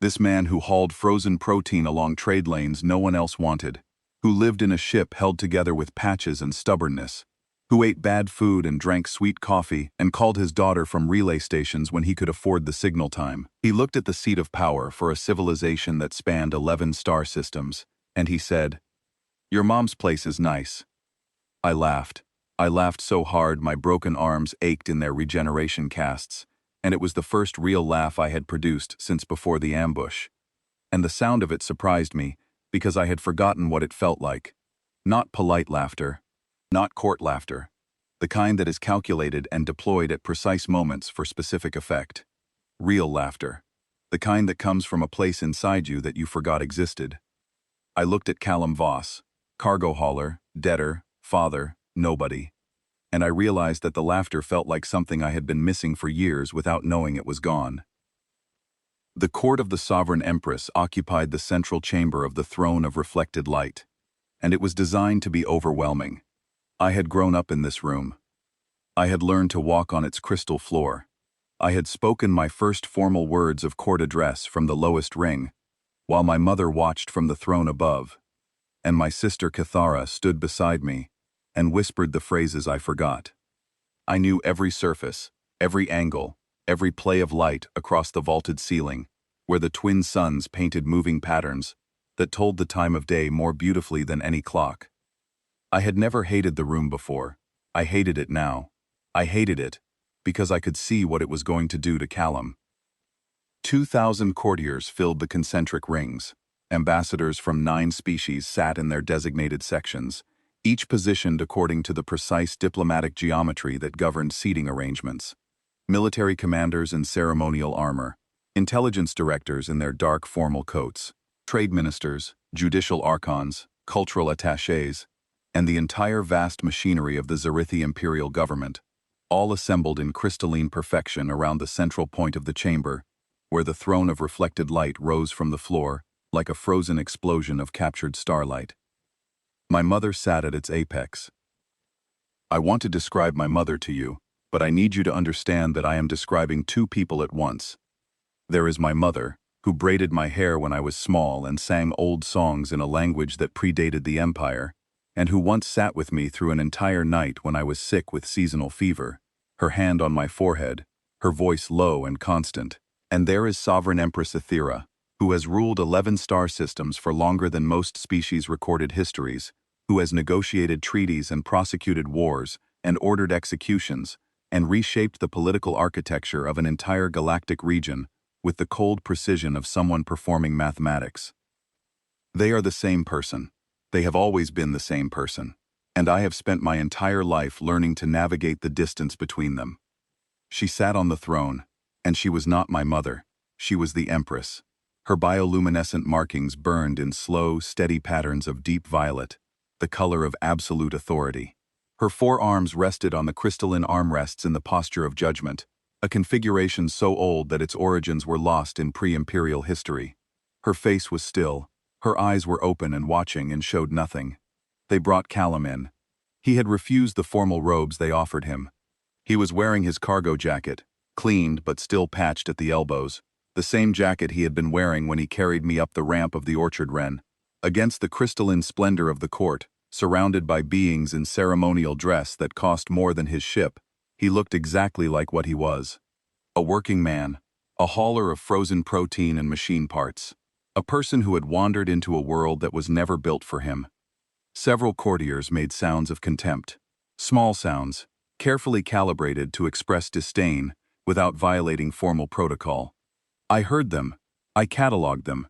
This man who hauled frozen protein along trade lanes no one else wanted, who lived in a ship held together with patches and stubbornness, who ate bad food and drank sweet coffee and called his daughter from relay stations when he could afford the signal time. He looked at the seat of power for a civilization that spanned 11 star systems, and he said, "Your mom's place is nice." I laughed. I laughed so hard my broken arms ached in their regeneration casts, and it was the first real laugh I had produced since before the ambush. And the sound of it surprised me, because I had forgotten what it felt like. Not polite laughter, not court laughter, the kind that is calculated and deployed at precise moments for specific effect. Real laughter, the kind that comes from a place inside you that you forgot existed. I looked at Callum Voss, cargo hauler, debtor, father, nobody, and I realized that the laughter felt like something I had been missing for years without knowing it was gone. The court of the sovereign empress occupied the central chamber of the throne of reflected light, and it was designed to be overwhelming. I had grown up in this room. I had learned to walk on its crystal floor. I had spoken my first formal words of court address from the lowest ring, while my mother watched from the throne above, and my sister Cathara stood beside me and whispered the phrases I forgot. I knew every surface, every angle, every play of light across the vaulted ceiling, where the twin suns painted moving patterns that told the time of day more beautifully than any clock. I had never hated the room before. I hated it now. I hated it because I could see what it was going to do to Callum. 2,000 courtiers filled the concentric rings. Ambassadors from 9 species sat in their designated sections, each positioned according to the precise diplomatic geometry that governed seating arrangements. Military commanders in ceremonial armor, intelligence directors in their dark formal coats, trade ministers, judicial archons, cultural attachés, and the entire vast machinery of the Zarithi imperial government, all assembled in crystalline perfection around the central point of the chamber, where the throne of reflected light rose from the floor like a frozen explosion of captured starlight. My mother sat at its apex. I want to describe my mother to you, but I need you to understand that I am describing 2 people at once. There is my mother, who braided my hair when I was small and sang old songs in a language that predated the empire, and who once sat with me through an entire night when I was sick with seasonal fever, her hand on my forehead, her voice low and constant. And there is Sovereign Empress Ethera, who has ruled 11 star systems for longer than most species' recorded histories, who has negotiated treaties and prosecuted wars and ordered executions, and reshaped the political architecture of an entire galactic region with the cold precision of someone performing mathematics. They are the same person. They have always been the same person, and I have spent my entire life learning to navigate the distance between them. She sat on the throne, and she was not my mother. She was the Empress. Her bioluminescent markings burned in slow, steady patterns of deep violet, the color of absolute authority. Her forearms rested on the crystalline armrests in the posture of judgment, a configuration so old that its origins were lost in pre-imperial history. Her face was still. Her eyes were open and watching and showed nothing. They brought Callum in. He had refused the formal robes they offered him. He was wearing his cargo jacket, cleaned but still patched at the elbows, the same jacket he had been wearing when he carried me up the ramp of the orchard wren. Against the crystalline splendor of the court, surrounded by beings in ceremonial dress that cost more than his ship, he looked exactly like what he was. A working man, a hauler of frozen protein and machine parts, a person who had wandered into a world that was never built for him. Several courtiers made sounds of contempt, small sounds, carefully calibrated to express disdain without violating formal protocol. I heard them. I catalogued them.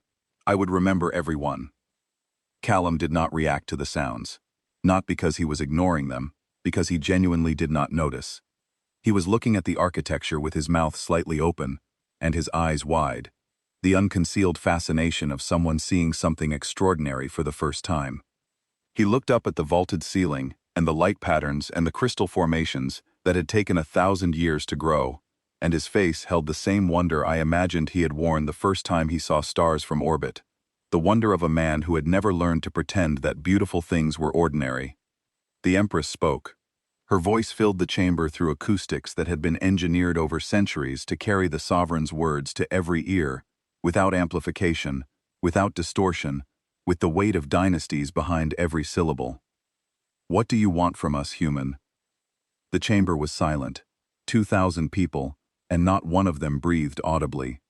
I would remember every one. Callum did not react to the sounds, not because he was ignoring them, because he genuinely did not notice. He was looking at the architecture with his mouth slightly open and his eyes wide, the unconcealed fascination of someone seeing something extraordinary for the first time. He looked up at the vaulted ceiling and the light patterns and the crystal formations that had taken 1,000 years to grow, and his face held the same wonder I imagined he had worn the first time he saw stars from orbit, the wonder of a man who had never learned to pretend that beautiful things were ordinary. The Empress spoke. Her voice filled the chamber through acoustics that had been engineered over centuries to carry the sovereign's words to every ear without amplification, without distortion, with the weight of dynasties behind every syllable. "What do you want from us, human?" The chamber was silent. 2,000 people, and not one of them breathed audibly.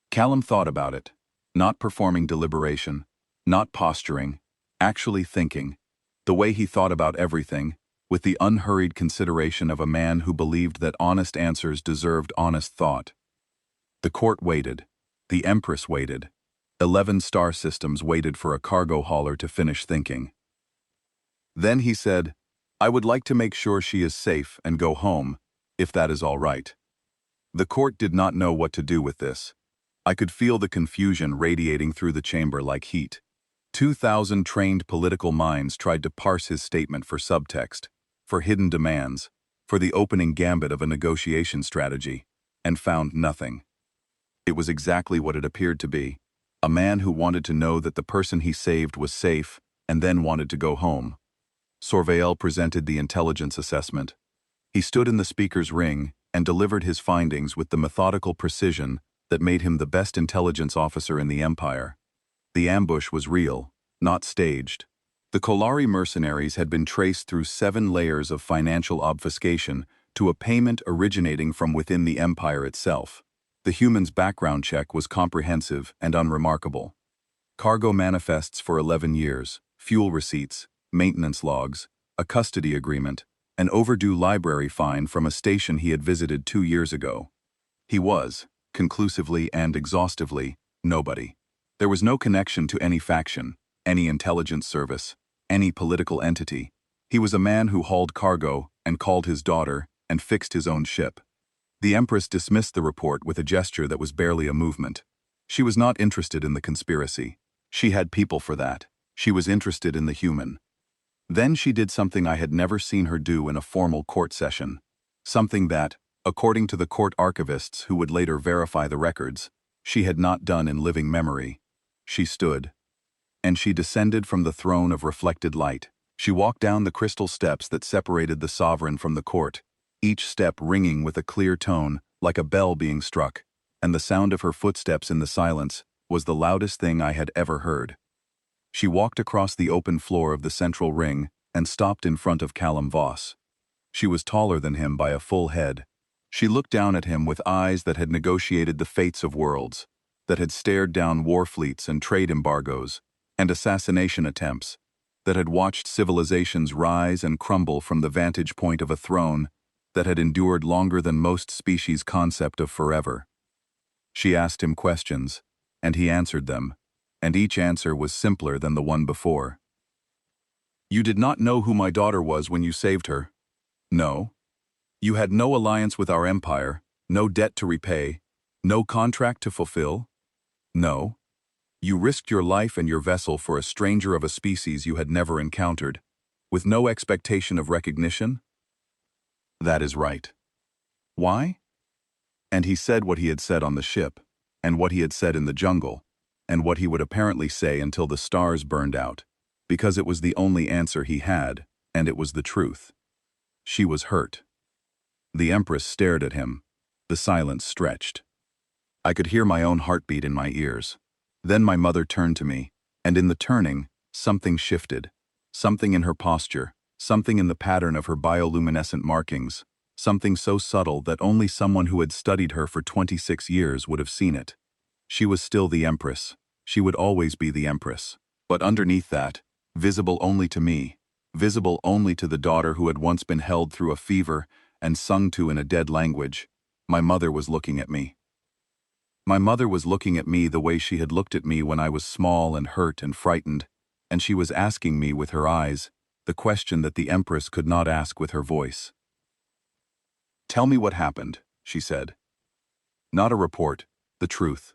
Callum thought about it, not performing deliberation, not posturing, actually thinking, the way he thought about everything, with the unhurried consideration of a man who believed that honest answers deserved honest thought. The court waited. The Empress waited. 11 star systems waited for a cargo hauler to finish thinking. Then he said, "I would like to make sure she is safe and go home, if that is all right." The court did not know what to do with this. I could feel the confusion radiating through the chamber like heat. 2,000 trained political minds tried to parse his statement for subtext, for hidden demands, for the opening gambit of a negotiation strategy, and found nothing. It was exactly what it appeared to be: a man who wanted to know that the person he saved was safe and then wanted to go home. Sorvael presented the intelligence assessment. He stood in the speaker's ring and delivered his findings with the methodical precision that made him the best intelligence officer in the Empire. The ambush was real, not staged. The Kolari mercenaries had been traced through 7 layers of financial obfuscation to a payment originating from within the Empire itself. The human's background check was comprehensive and unremarkable. Cargo manifests for 11 years, fuel receipts, maintenance logs, a custody agreement, an overdue library fine from a station he had visited 2 years ago. He was, conclusively and exhaustively, nobody. There was no connection to any faction, any intelligence service, any political entity. He was a man who hauled cargo and called his daughter and fixed his own ship. The Empress dismissed the report with a gesture that was barely a movement. She was not interested in the conspiracy. She had people for that. She was interested in the human. Then she did something I had never seen her do in a formal court session. Something that, according to the court archivists who would later verify the records, she had not done in living memory. She stood. And she descended from the throne of reflected light. She walked down the crystal steps that separated the sovereign from the court, each step ringing with a clear tone, like a bell being struck, and the sound of her footsteps in the silence was the loudest thing I had ever heard. She walked across the open floor of the central ring and stopped in front of Callum Voss. She was taller than him by a full head. She looked down at him with eyes that had negotiated the fates of worlds, that had stared down war fleets and trade embargoes, and assassination attempts, that had watched civilizations rise and crumble from the vantage point of a throne that had endured longer than most species' concept of forever. She asked him questions, and he answered them, and each answer was simpler than the one before. "You did not know who my daughter was when you saved her?" "No." "You had no alliance with our empire, no debt to repay, no contract to fulfill?" "No." "You risked your life and your vessel for a stranger of a species you had never encountered, with no expectation of recognition?" "That is right." "Why?" And he said what he had said on the ship, and what he had said in the jungle, and what he would apparently say until the stars burned out, because it was the only answer he had, and it was the truth. She was hurt. The Empress stared at him. The silence stretched. I could hear my own heartbeat in my ears. Then my mother turned to me, and in the turning, something shifted. Something in her posture, something in the pattern of her bioluminescent markings, something so subtle that only someone who had studied her for 26 years would have seen it. She was still the Empress. She would always be the Empress. But underneath that, visible only to me, visible only to the daughter who had once been held through a fever and sung to in a dead language, my mother was looking at me. My mother was looking at me the way she had looked at me when I was small and hurt and frightened, and she was asking me with her eyes the question that the Empress could not ask with her voice. "Tell me what happened," she said. "Not a report, the truth."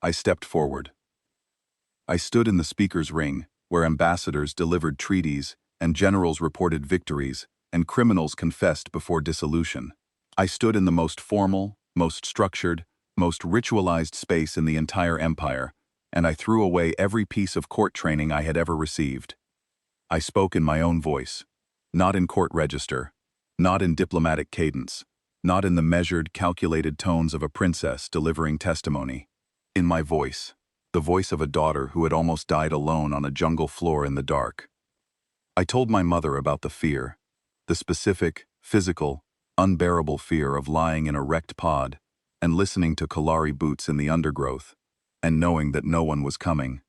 I stepped forward. I stood in the speaker's ring, where ambassadors delivered treaties and generals reported victories and criminals confessed before dissolution. I stood in the most formal, most structured, most ritualized space in the entire empire, and I threw away every piece of court training I had ever received. I spoke in my own voice, not in court register, not in diplomatic cadence, not in the measured, calculated tones of a princess delivering testimony. in my voice, the voice of a daughter who had almost died alone on a jungle floor in the dark. I told my mother about the fear, the specific, physical, unbearable fear of lying in a wrecked pod and listening to Kalari boots in the undergrowth, and knowing that no one was coming.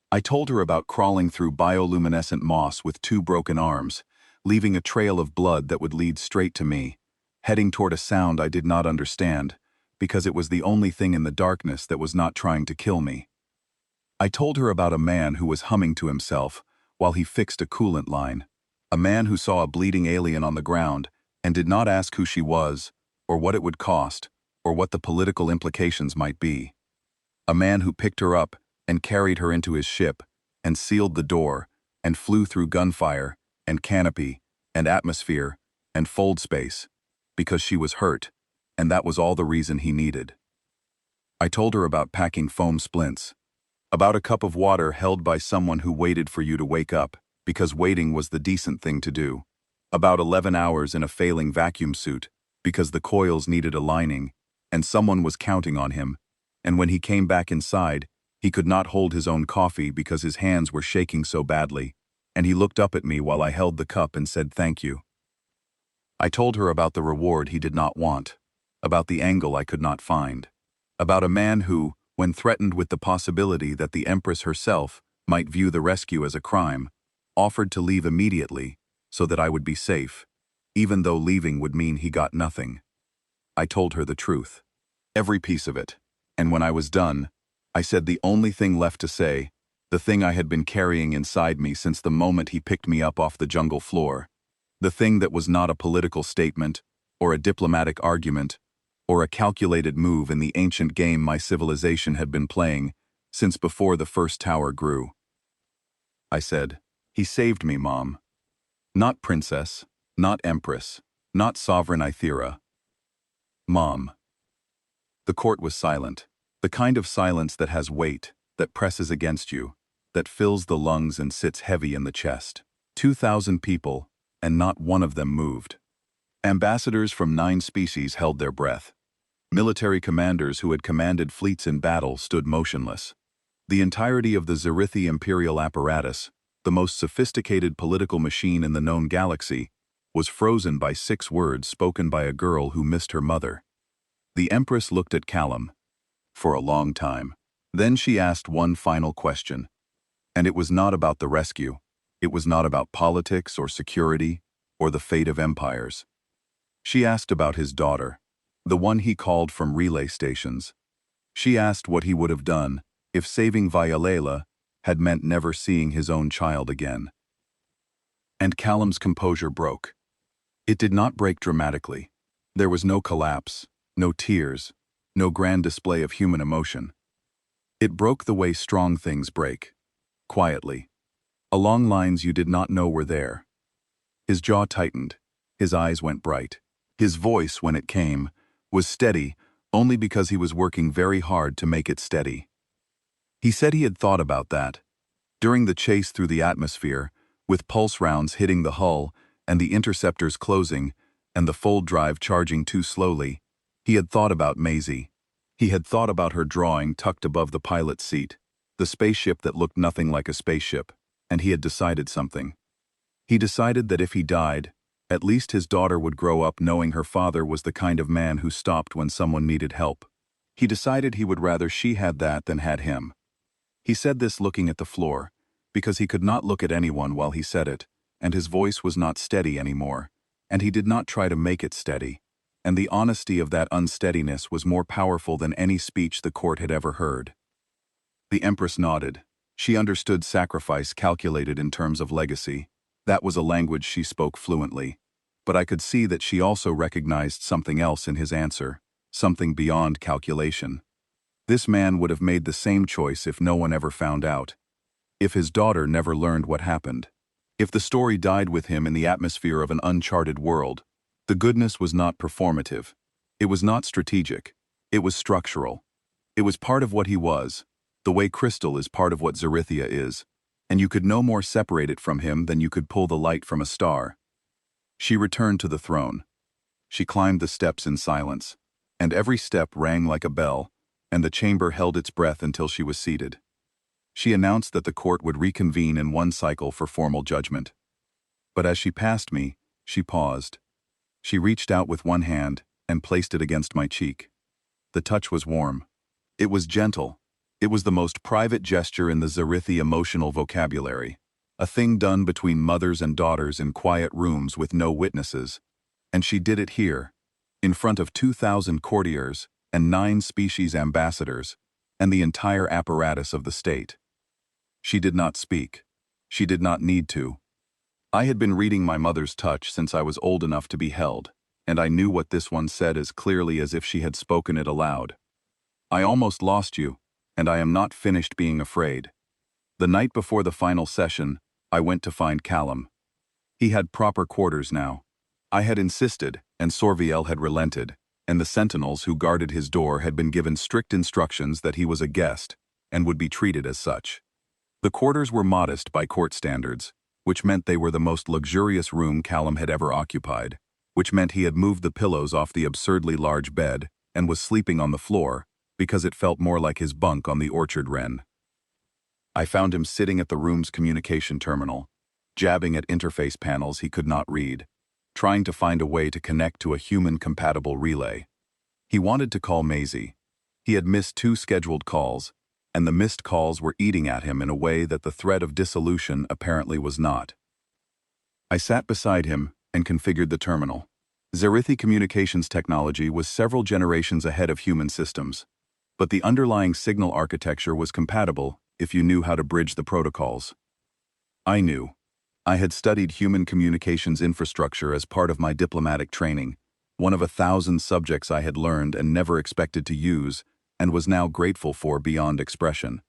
I told her about crawling through bioluminescent moss with 2 broken arms, leaving a trail of blood that would lead straight to me, heading toward a sound I did not understand, because it was the only thing in the darkness that was not trying to kill me. I told her about a man who was humming to himself while he fixed a coolant line, a man who saw a bleeding alien on the ground and did not ask who she was, or what it would cost, or what the political implications might be. A man who picked her up and carried her into his ship, and sealed the door, and flew through gunfire, and canopy, and atmosphere, and fold space, because she was hurt, and that was all the reason he needed. I told her about packing foam splints, about a cup of water held by someone who waited for you to wake up, because waiting was the decent thing to do, about 11 hours in a failing vacuum suit, because the coils needed aligning, and someone was counting on him, and when he came back inside, he could not hold his own coffee because his hands were shaking so badly, and he looked up at me while I held the cup and said thank you. I told her about the reward he did not want, about the angle I could not find, about a man who, when threatened with the possibility that the Empress herself might view the rescue as a crime, offered to leave immediately so that I would be safe, even though leaving would mean he got nothing. I told her the truth, every piece of it, and when I was done, I said the only thing left to say, the thing I had been carrying inside me since the moment he picked me up off the jungle floor, the thing that was not a political statement, or a diplomatic argument, or a calculated move in the ancient game my civilization had been playing since before the first tower grew. I said, "He saved me, Mom. Not princess, not empress, not sovereign Ithera. Mom." The court was silent, the kind of silence that has weight, that presses against you, that fills the lungs and sits heavy in the chest. 2,000 people, and not one of them moved. Ambassadors from 9 species held their breath. Military commanders who had commanded fleets in battle stood motionless. The entirety of the Zerithi imperial apparatus, the most sophisticated political machine in the known galaxy, was frozen by 6 words spoken by a girl who missed her mother. The Empress looked at Callum for a long time. Then she asked one final question. And it was not about the rescue. It was not about politics or security or the fate of empires. She asked about his daughter, the one he called from relay stations. She asked what he would have done if saving Violela had meant never seeing his own child again. And Callum's composure broke. It did not break dramatically. There was no collapse, no tears, no grand display of human emotion. It broke the way strong things break, quietly, along lines you did not know were there. His jaw tightened, his eyes went bright. His voice, when it came, was steady only because he was working very hard to make it steady. He said he had thought about that. During the chase through the atmosphere, with pulse rounds hitting the hull and the interceptors closing and the fold drive charging too slowly, he had thought about Maisie. He had thought about her drawing tucked above the pilot's seat, the spaceship that looked nothing like a spaceship, and he had decided something. He decided that if he died, at least his daughter would grow up knowing her father was the kind of man who stopped when someone needed help. He decided he would rather she had that than had him. He said this looking at the floor, because he could not look at anyone while he said it, and his voice was not steady anymore, and he did not try to make it steady, and the honesty of that unsteadiness was more powerful than any speech the court had ever heard. The Empress nodded. She understood sacrifice calculated in terms of legacy. That was a language she spoke fluently. But I could see that she also recognized something else in his answer, something beyond calculation. This man would have made the same choice if no one ever found out. If his daughter never learned what happened. If the story died with him in the atmosphere of an uncharted world. The goodness was not performative. It was not strategic. It was structural. It was part of what he was, the way crystal is part of what Zerithia is, and you could no more separate it from him than you could pull the light from a star. She returned to the throne. She climbed the steps in silence, and every step rang like a bell, and the chamber held its breath until she was seated. She announced that the court would reconvene in one cycle for formal judgment. But as she passed me, she paused. She reached out with one hand and placed it against my cheek. The touch was warm. It was gentle. It was the most private gesture in the Zarithi emotional vocabulary, a thing done between mothers and daughters in quiet rooms with no witnesses. And she did it here, in front of 2,000 courtiers and 9 species ambassadors, and the entire apparatus of the state. She did not speak. She did not need to. I had been reading my mother's touch since I was old enough to be held, and I knew what this one said as clearly as if she had spoken it aloud. I almost lost you, and I am not finished being afraid. The night before the final session, I went to find Callum. He had proper quarters now. I had insisted, and Sorviel had relented, and the sentinels who guarded his door had been given strict instructions that he was a guest, and would be treated as such. The quarters were modest by court standards, which meant they were the most luxurious room Callum had ever occupied, which meant he had moved the pillows off the absurdly large bed and was sleeping on the floor because it felt more like his bunk on the orchard wren. I found him sitting at the room's communication terminal, jabbing at interface panels he could not read, trying to find a way to connect to a human-compatible relay. He wanted to call Maisie. He had missed 2 scheduled calls, and the missed calls were eating at him in a way that the threat of dissolution apparently was not. I sat beside him and configured the terminal. Zarithi communications technology was several generations ahead of human systems, but the underlying signal architecture was compatible if you knew how to bridge the protocols. I knew. I had studied human communications infrastructure as part of my diplomatic training, one of 1,000 subjects I had learned and never expected to use, and was now grateful for beyond expression.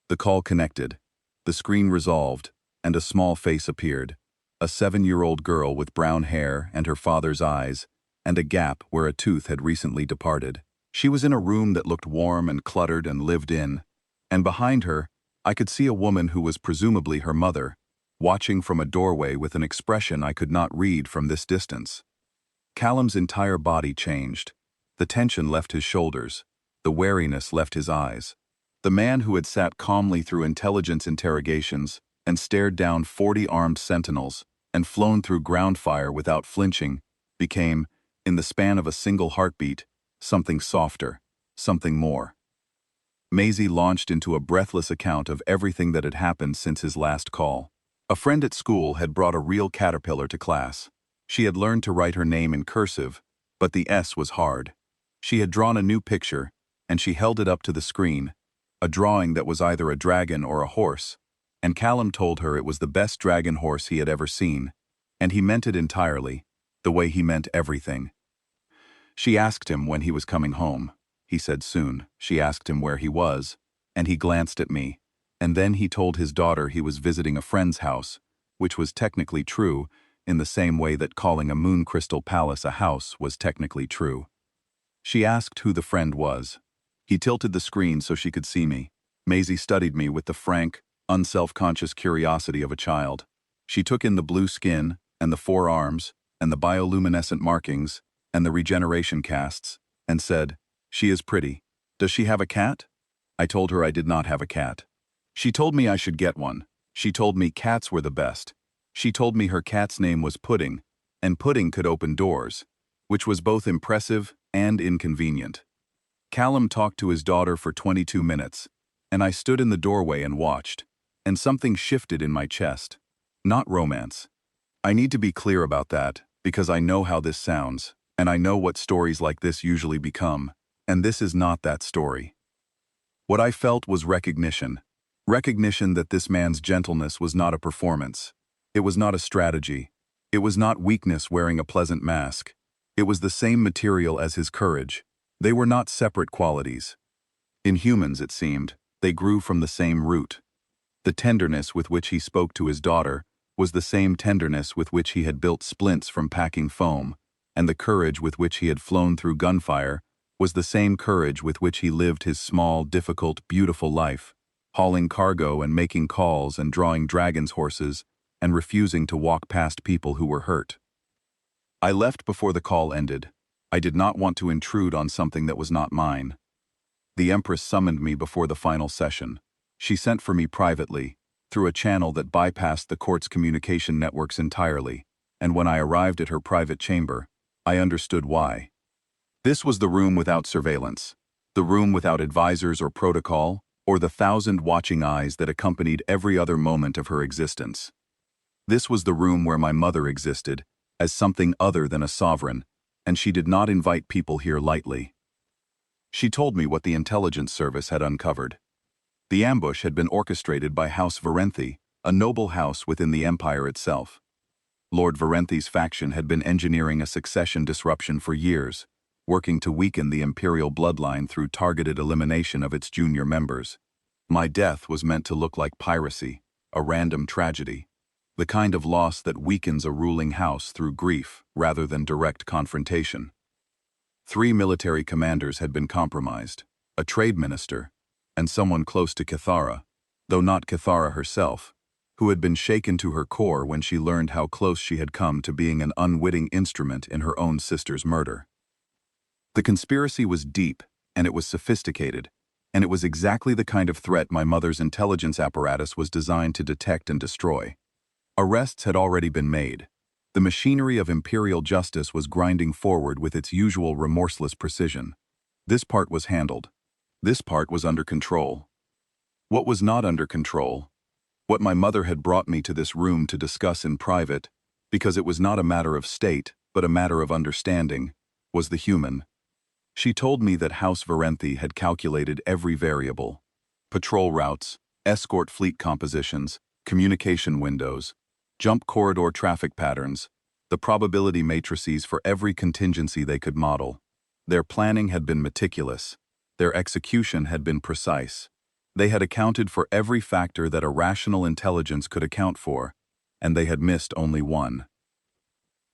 The call connected, the screen resolved, and a small face appeared, a 7-year-old girl with brown hair and her father's eyes, and a gap where a tooth had recently departed. She was in a room that looked warm and cluttered and lived in, and behind her, I could see a woman who was presumably her mother, watching from a doorway with an expression I could not read from this distance. Callum's entire body changed. The tension left his shoulders. The wariness left his eyes. The man who had sat calmly through intelligence interrogations and stared down 40 armed sentinels and flown through ground fire without flinching became, in the span of a single heartbeat, something softer, something more. Maisie launched into a breathless account of everything that had happened since his last call. A friend at school had brought a real caterpillar to class. She had learned to write her name in cursive, but the S was hard. She had drawn a new picture, and she held it up to the screen, a drawing that was either a dragon or a horse, and Callum told her it was the best dragon horse he had ever seen, and he meant it entirely, the way he meant everything. She asked him when he was coming home. He said soon. She asked him where he was, and he glanced at me, and then he told his daughter he was visiting a friend's house, which was technically true, in the same way that calling a moon crystal palace a house was technically true. She asked who the friend was. He tilted the screen so she could see me. Maisie studied me with the frank, unself-conscious curiosity of a child. She took in the blue skin, and the 4 arms, and the bioluminescent markings, and the regeneration casts, and said, "She is pretty. Does she have a cat?" I told her I did not have a cat. She told me I should get one. She told me cats were the best. She told me her cat's name was Pudding, and Pudding could open doors, which was both impressive and inconvenient. Callum talked to his daughter for 22 minutes, and I stood in the doorway and watched, and something shifted in my chest. Not romance. I need to be clear about that, because I know how this sounds, and I know what stories like this usually become, and this is not that story. What I felt was recognition. Recognition that this man's gentleness was not a performance. It was not a strategy. It was not weakness wearing a pleasant mask. It was the same material as his courage. They were not separate qualities. In humans, it seemed, they grew from the same root. The tenderness with which he spoke to his daughter was the same tenderness with which he had built splints from packing foam, and the courage with which he had flown through gunfire was the same courage with which he lived his small, difficult, beautiful life, hauling cargo and making calls and drawing dragon's horses and refusing to walk past people who were hurt. I left before the call ended. I did not want to intrude on something that was not mine. The Empress summoned me before the final session. She sent for me privately, through a channel that bypassed the court's communication networks entirely, and when I arrived at her private chamber, I understood why. This was the room without surveillance, the room without advisors or protocol, or the 1,000 watching eyes that accompanied every other moment of her existence. This was the room where my mother existed, as something other than a sovereign, and she did not invite people here lightly. She told me what the intelligence service had uncovered. The ambush had been orchestrated by House Varenthi, a noble house within the empire itself. Lord Varenthi's faction had been engineering a succession disruption for years, working to weaken the imperial bloodline through targeted elimination of its junior members. My death was meant to look like piracy, a random tragedy, the kind of loss that weakens a ruling house through grief rather than direct confrontation. 3 military commanders had been compromised, a trade minister, and someone close to Cathara, though not Cathara herself, who had been shaken to her core when she learned how close she had come to being an unwitting instrument in her own sister's murder. The conspiracy was deep, and it was sophisticated, and it was exactly the kind of threat my mother's intelligence apparatus was designed to detect and destroy. Arrests had already been made. The machinery of imperial justice was grinding forward with its usual remorseless precision. This part was handled. This part was under control. What was not under control, what my mother had brought me to this room to discuss in private, because it was not a matter of state, but a matter of understanding, was the human. She told me that House Varenthi had calculated every variable: patrol routes, escort fleet compositions, communication windows, jump corridor traffic patterns, the probability matrices for every contingency they could model. Their planning had been meticulous. Their execution had been precise. They had accounted for every factor that a rational intelligence could account for, and they had missed only one.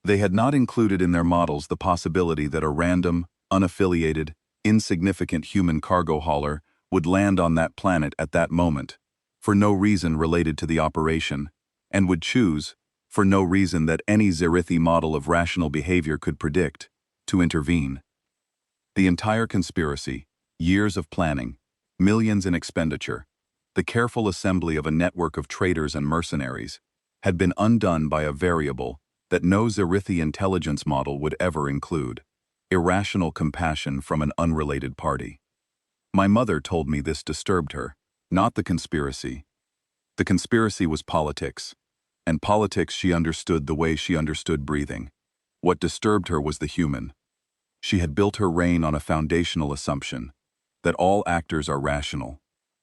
They had not included in their models the possibility that a random, unaffiliated, insignificant human cargo hauler would land on that planet at that moment, for no reason related to the operation, and would choose, for no reason that any Zerithi model of rational behavior could predict, to intervene. The entire conspiracy, years of planning, millions in expenditure, the careful assembly of a network of traitors and mercenaries, had been undone by a variable that no Zerithi intelligence model would ever include: irrational compassion from an unrelated party. My mother told me this disturbed her, not the conspiracy. The conspiracy was politics, and politics she understood the way she understood breathing. What disturbed her was the human. She had built her reign on a foundational assumption: that all actors are rational,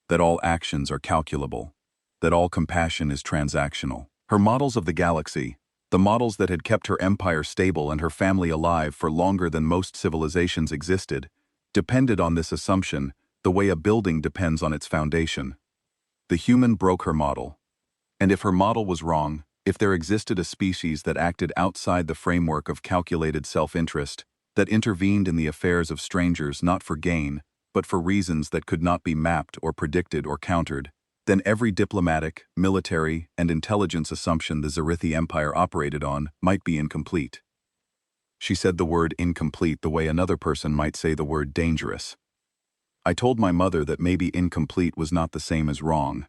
that all actions are calculable, that all compassion is transactional. Her models of the galaxy, the models that had kept her empire stable and her family alive for longer than most civilizations existed, depended on this assumption the way a building depends on its foundation. The human broke her model. And if her model was wrong, if there existed a species that acted outside the framework of calculated self-interest, that intervened in the affairs of strangers not for gain, but for reasons that could not be mapped or predicted or countered, then every diplomatic, military, and intelligence assumption the Zerithi Empire operated on might be incomplete. She said the word incomplete the way another person might say the word dangerous. I told my mother that maybe incomplete was not the same as wrong.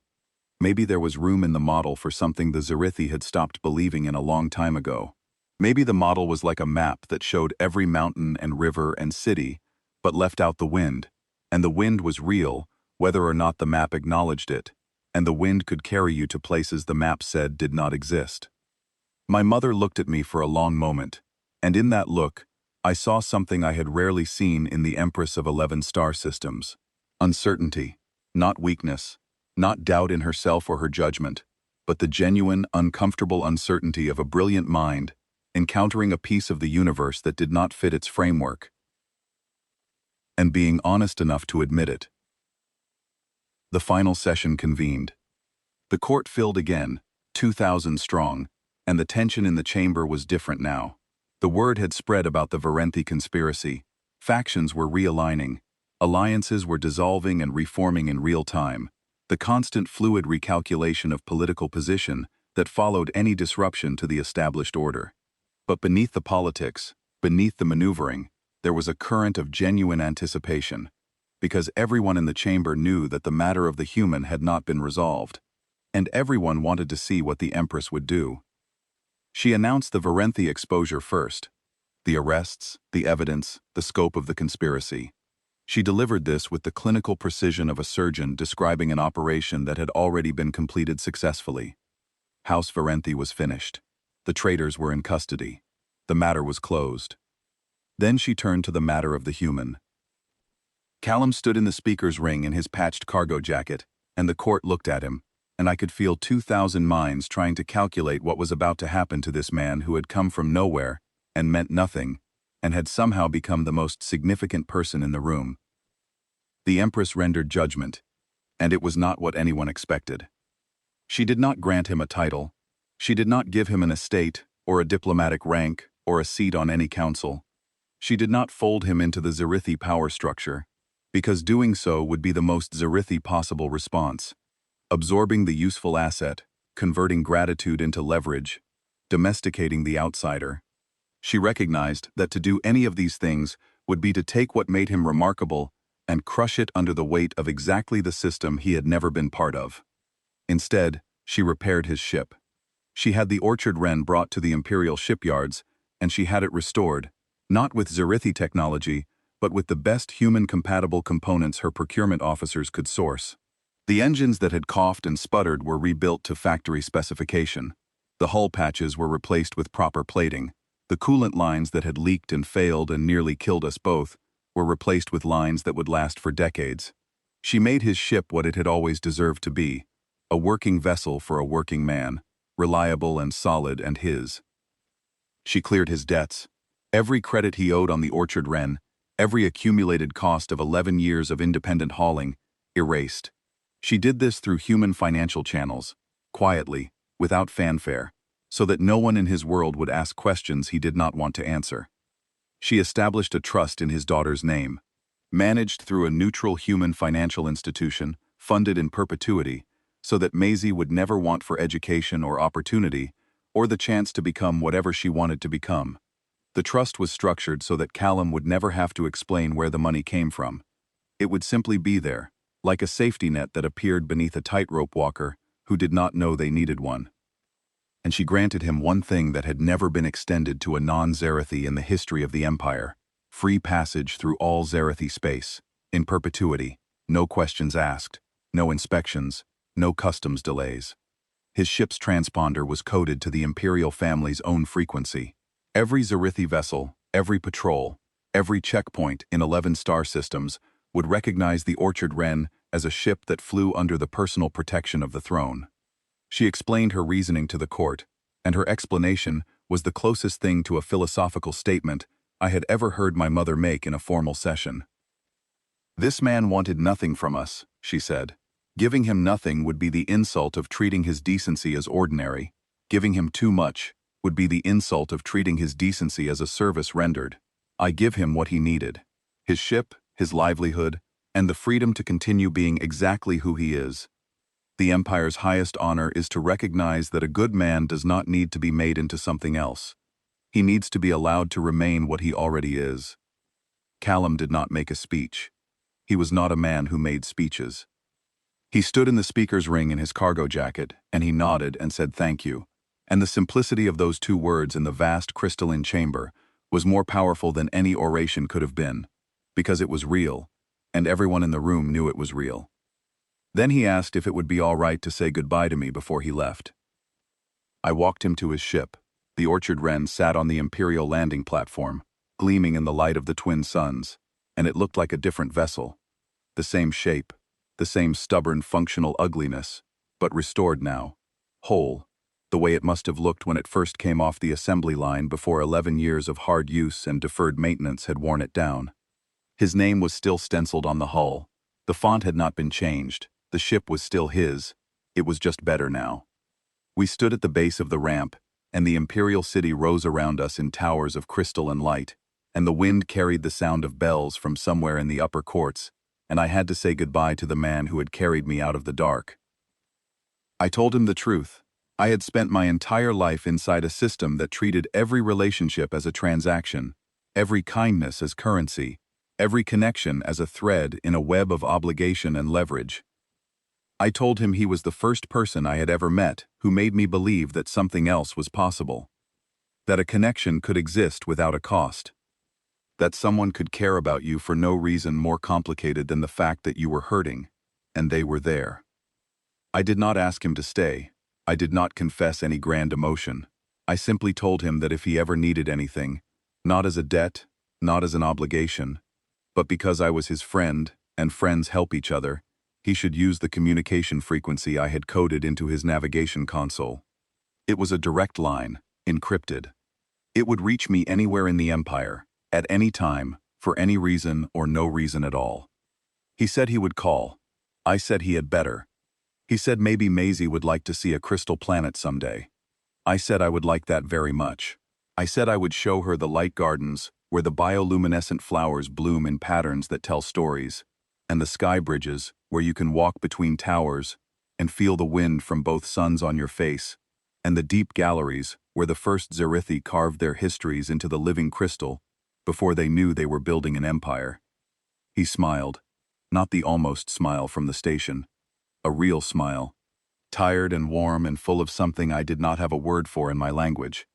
Maybe there was room in the model for something the Zerithi had stopped believing in a long time ago. Maybe the model was like a map that showed every mountain and river and city, but left out the wind, and the wind was real, whether or not the map acknowledged it, and the wind could carry you to places the map said did not exist. My mother looked at me for a long moment, and in that look, I saw something I had rarely seen in the Empress of 11 star systems: uncertainty, not weakness, not doubt in herself or her judgment, but the genuine, uncomfortable uncertainty of a brilliant mind encountering a piece of the universe that did not fit its framework, and being honest enough to admit it. The final session convened. The court filled again, 2,000 strong, and the tension in the chamber was different now. The word had spread about the Varenthi conspiracy. Factions were realigning. Alliances were dissolving and reforming in real time. The constant fluid recalculation of political position that followed any disruption to the established order. But beneath the politics, beneath the maneuvering, there was a current of genuine anticipation. because everyone in the chamber knew that the matter of the human had not been resolved, and everyone wanted to see what the Empress would do. She announced the Varenthi exposure first, the arrests, the evidence, the scope of the conspiracy. She delivered this with the clinical precision of a surgeon describing an operation that had already been completed successfully. House Varenthi was finished. The traitors were in custody. The matter was closed. Then she turned to the matter of the human. Callum stood in the speaker's ring in his patched cargo jacket, and the court looked at him, and I could feel 2,000 minds trying to calculate what was about to happen to this man who had come from nowhere and meant nothing, and had somehow become the most significant person in the room. The Empress rendered judgment, and it was not what anyone expected. She did not grant him a title. She did not give him an estate, or a diplomatic rank, or a seat on any council. She did not fold him into the Zarithi power structure, because doing so would be the most Zarithi possible response, absorbing the useful asset, converting gratitude into leverage, domesticating the outsider. She recognized that to do any of these things would be to take what made him remarkable and crush it under the weight of exactly the system he had never been part of. Instead, she repaired his ship. She had the Orchard Wren brought to the Imperial shipyards, and she had it restored, not with Zarithi technology, but with the best human-compatible components her procurement officers could source. The engines that had coughed and sputtered were rebuilt to factory specification. The hull patches were replaced with proper plating. The coolant lines that had leaked and failed and nearly killed us both were replaced with lines that would last for decades. She made his ship what it had always deserved to be, a working vessel for a working man, reliable and solid and his. She cleared his debts. Every credit he owed on the Orchard Wren, every accumulated cost of 11 years of independent hauling, erased. She did this through human financial channels, quietly, without fanfare, so that no one in his world would ask questions he did not want to answer. She established a trust in his daughter's name, managed through a neutral human financial institution, funded in perpetuity, so that Maisie would never want for education or opportunity, or the chance to become whatever she wanted to become. The trust was structured so that Callum would never have to explain where the money came from. It would simply be there, like a safety net that appeared beneath a tightrope walker who did not know they needed one. And she granted him one thing that had never been extended to a non-Zarithi in the history of the Empire: free passage through all Zarithi space, in perpetuity, no questions asked, no inspections, no customs delays. His ship's transponder was coded to the Imperial family's own frequency. Every Zarithi vessel, every patrol, every checkpoint in 11 star systems would recognize the Orchard Wren as a ship that flew under the personal protection of the throne. She explained her reasoning to the court, and her explanation was the closest thing to a philosophical statement I had ever heard my mother make in a formal session. "This man wanted nothing from us," she said. "Giving him nothing would be the insult of treating his decency as ordinary. Giving him too much would be the insult of treating his decency as a service rendered. I give him what he needed: his ship, his livelihood, and the freedom to continue being exactly who he is. The Empire's highest honor is to recognize that a good man does not need to be made into something else. He needs to be allowed to remain what he already is." Callum did not make a speech. He was not a man who made speeches. He stood in the speaker's ring in his cargo jacket, and he nodded and said thank you, and the simplicity of those two words in the vast crystalline chamber was more powerful than any oration could have been, because it was real, and everyone in the room knew it was real. Then he asked if it would be all right to say goodbye to me before he left. I walked him to his ship. The Orchard Wren sat on the Imperial landing platform, gleaming in the light of the twin suns, and it looked like a different vessel. The same shape, the same stubborn functional ugliness, but restored now, whole, the way it must have looked when it first came off the assembly line before 11 years of hard use and deferred maintenance had worn it down. His name was still stenciled on the hull. The font had not been changed. The ship was still his. It was just better now. We stood at the base of the ramp, and the Imperial city rose around us in towers of crystal and light, and the wind carried the sound of bells from somewhere in the upper courts, and I had to say goodbye to the man who had carried me out of the dark. I told him the truth. I had spent my entire life inside a system that treated every relationship as a transaction, every kindness as currency, every connection as a thread in a web of obligation and leverage. I told him he was the first person I had ever met who made me believe that something else was possible, that a connection could exist without a cost, that someone could care about you for no reason more complicated than the fact that you were hurting, and they were there. I did not ask him to stay. I did not confess any grand emotion. I simply told him that if he ever needed anything, not as a debt, not as an obligation, but because I was his friend, and friends help each other, he should use the communication frequency I had coded into his navigation console. It was a direct line, encrypted. It would reach me anywhere in the Empire, at any time, for any reason or no reason at all. He said he would call. I said he had better. He said maybe Maisie would like to see a crystal planet someday. I said I would like that very much. I said I would show her the light gardens, where the bioluminescent flowers bloom in patterns that tell stories, and the sky bridges, where you can walk between towers and feel the wind from both suns on your face, and the deep galleries, where the first Zerithi carved their histories into the living crystal before they knew they were building an empire. He smiled, not the almost smile from the station, a real smile, tired and warm and full of something I did not have a word for in my language.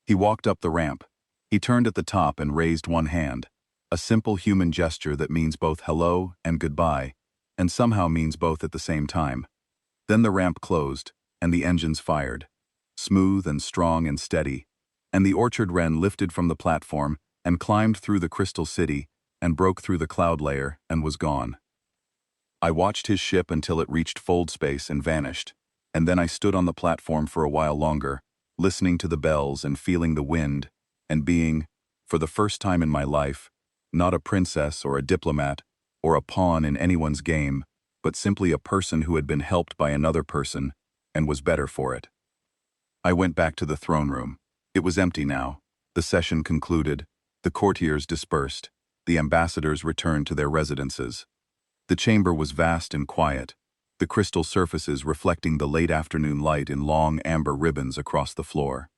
He walked up the ramp. He turned at the top and raised one hand, a simple human gesture that means both hello and goodbye, and somehow means both at the same time. Then the ramp closed, and the engines fired, smooth and strong and steady, and the orchard wren lifted from the platform and climbed through the crystal city and broke through the cloud layer and was gone. I watched his ship until it reached fold space and vanished, and then I stood on the platform for a while longer, listening to the bells and feeling the wind, and being, for the first time in my life, not a princess or a diplomat or a pawn in anyone's game, but simply a person who had been helped by another person and was better for it. I went back to the throne room. It was empty now. The session concluded. The courtiers dispersed. The ambassadors returned to their residences. The chamber was vast and quiet, the crystal surfaces reflecting the late afternoon light in long amber ribbons across the floor.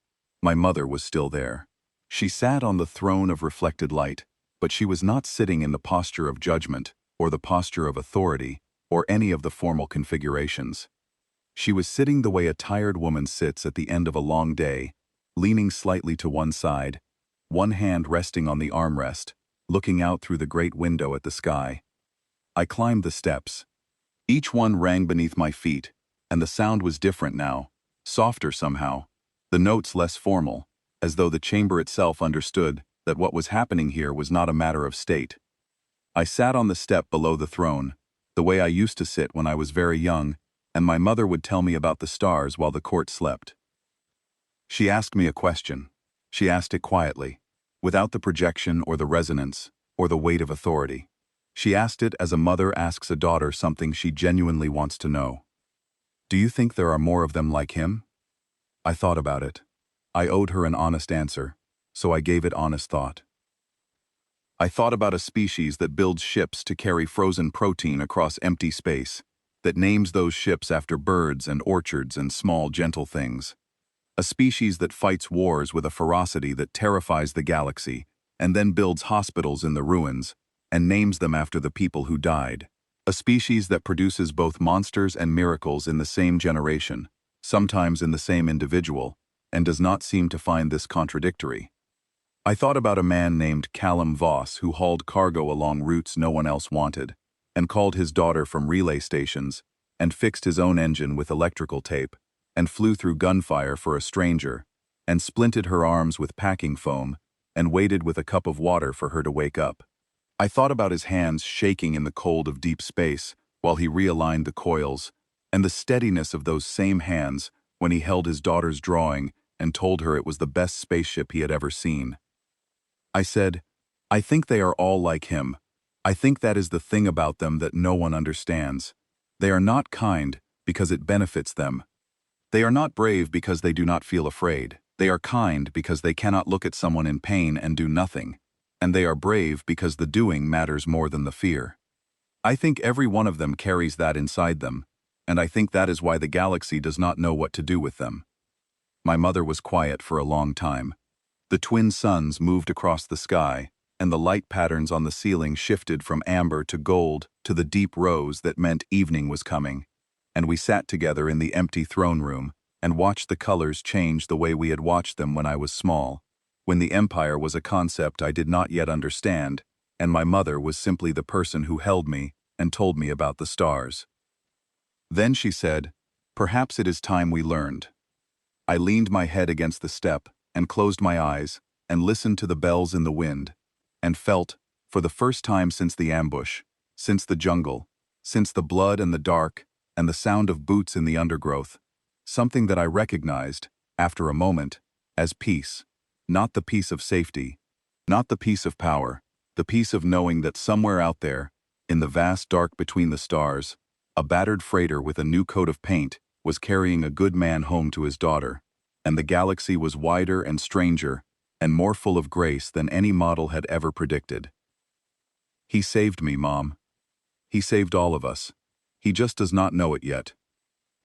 My mother was still there. She sat on the throne of reflected light, but she was not sitting in the posture of judgment, or the posture of authority, or any of the formal configurations. She was sitting the way a tired woman sits at the end of a long day, leaning slightly to one side, one hand resting on the armrest, looking out through the great window at the sky. I climbed the steps. Each one rang beneath my feet, and the sound was different now, softer somehow, the notes less formal, as though the chamber itself understood that what was happening here was not a matter of state. I sat on the step below the throne, the way I used to sit when I was very young, and my mother would tell me about the stars while the court slept. She asked me a question. She asked it quietly, without the projection or the resonance, or the weight of authority. She asked it as a mother asks a daughter something she genuinely wants to know. Do you think there are more of them like him? I thought about it. I owed her an honest answer, so I gave it honest thought. I thought about a species that builds ships to carry frozen protein across empty space, that names those ships after birds and orchards and small gentle things. A species that fights wars with a ferocity that terrifies the galaxy, and then builds hospitals in the ruins, and names them after the people who died. A species that produces both monsters and miracles in the same generation, sometimes in the same individual, and does not seem to find this contradictory. I thought about a man named Callum Voss who hauled cargo along routes no one else wanted, and called his daughter from relay stations, and fixed his own engine with electrical tape, and flew through gunfire for a stranger, and splinted her arms with packing foam, and waited with a cup of water for her to wake up. I thought about his hands shaking in the cold of deep space while he realigned the coils, and the steadiness of those same hands when he held his daughter's drawing and told her it was the best spaceship he had ever seen. I said, I think they are all like him. I think that is the thing about them that no one understands. They are not kind because it benefits them. They are not brave because they do not feel afraid. They are kind because they cannot look at someone in pain and do nothing. And they are brave because the doing matters more than the fear. I think every one of them carries that inside them, and I think that is why the galaxy does not know what to do with them. My mother was quiet for a long time. The twin suns moved across the sky, and the light patterns on the ceiling shifted from amber to gold to the deep rose that meant evening was coming. And we sat together in the empty throne room and watched the colors change the way we had watched them when I was small, when the Empire was a concept I did not yet understand, and my mother was simply the person who held me and told me about the stars. Then she said, "Perhaps it is time we learned." I leaned my head against the step and closed my eyes and listened to the bells in the wind, and felt, for the first time since the ambush, since the jungle, since the blood and the dark, and the sound of boots in the undergrowth, something that I recognized, after a moment, as peace. Not the peace of safety, not the peace of power, the peace of knowing that somewhere out there, in the vast dark between the stars, a battered freighter with a new coat of paint was carrying a good man home to his daughter, and the galaxy was wider and stranger and more full of grace than any model had ever predicted. He saved me, Mom. He saved all of us. He just does not know it yet.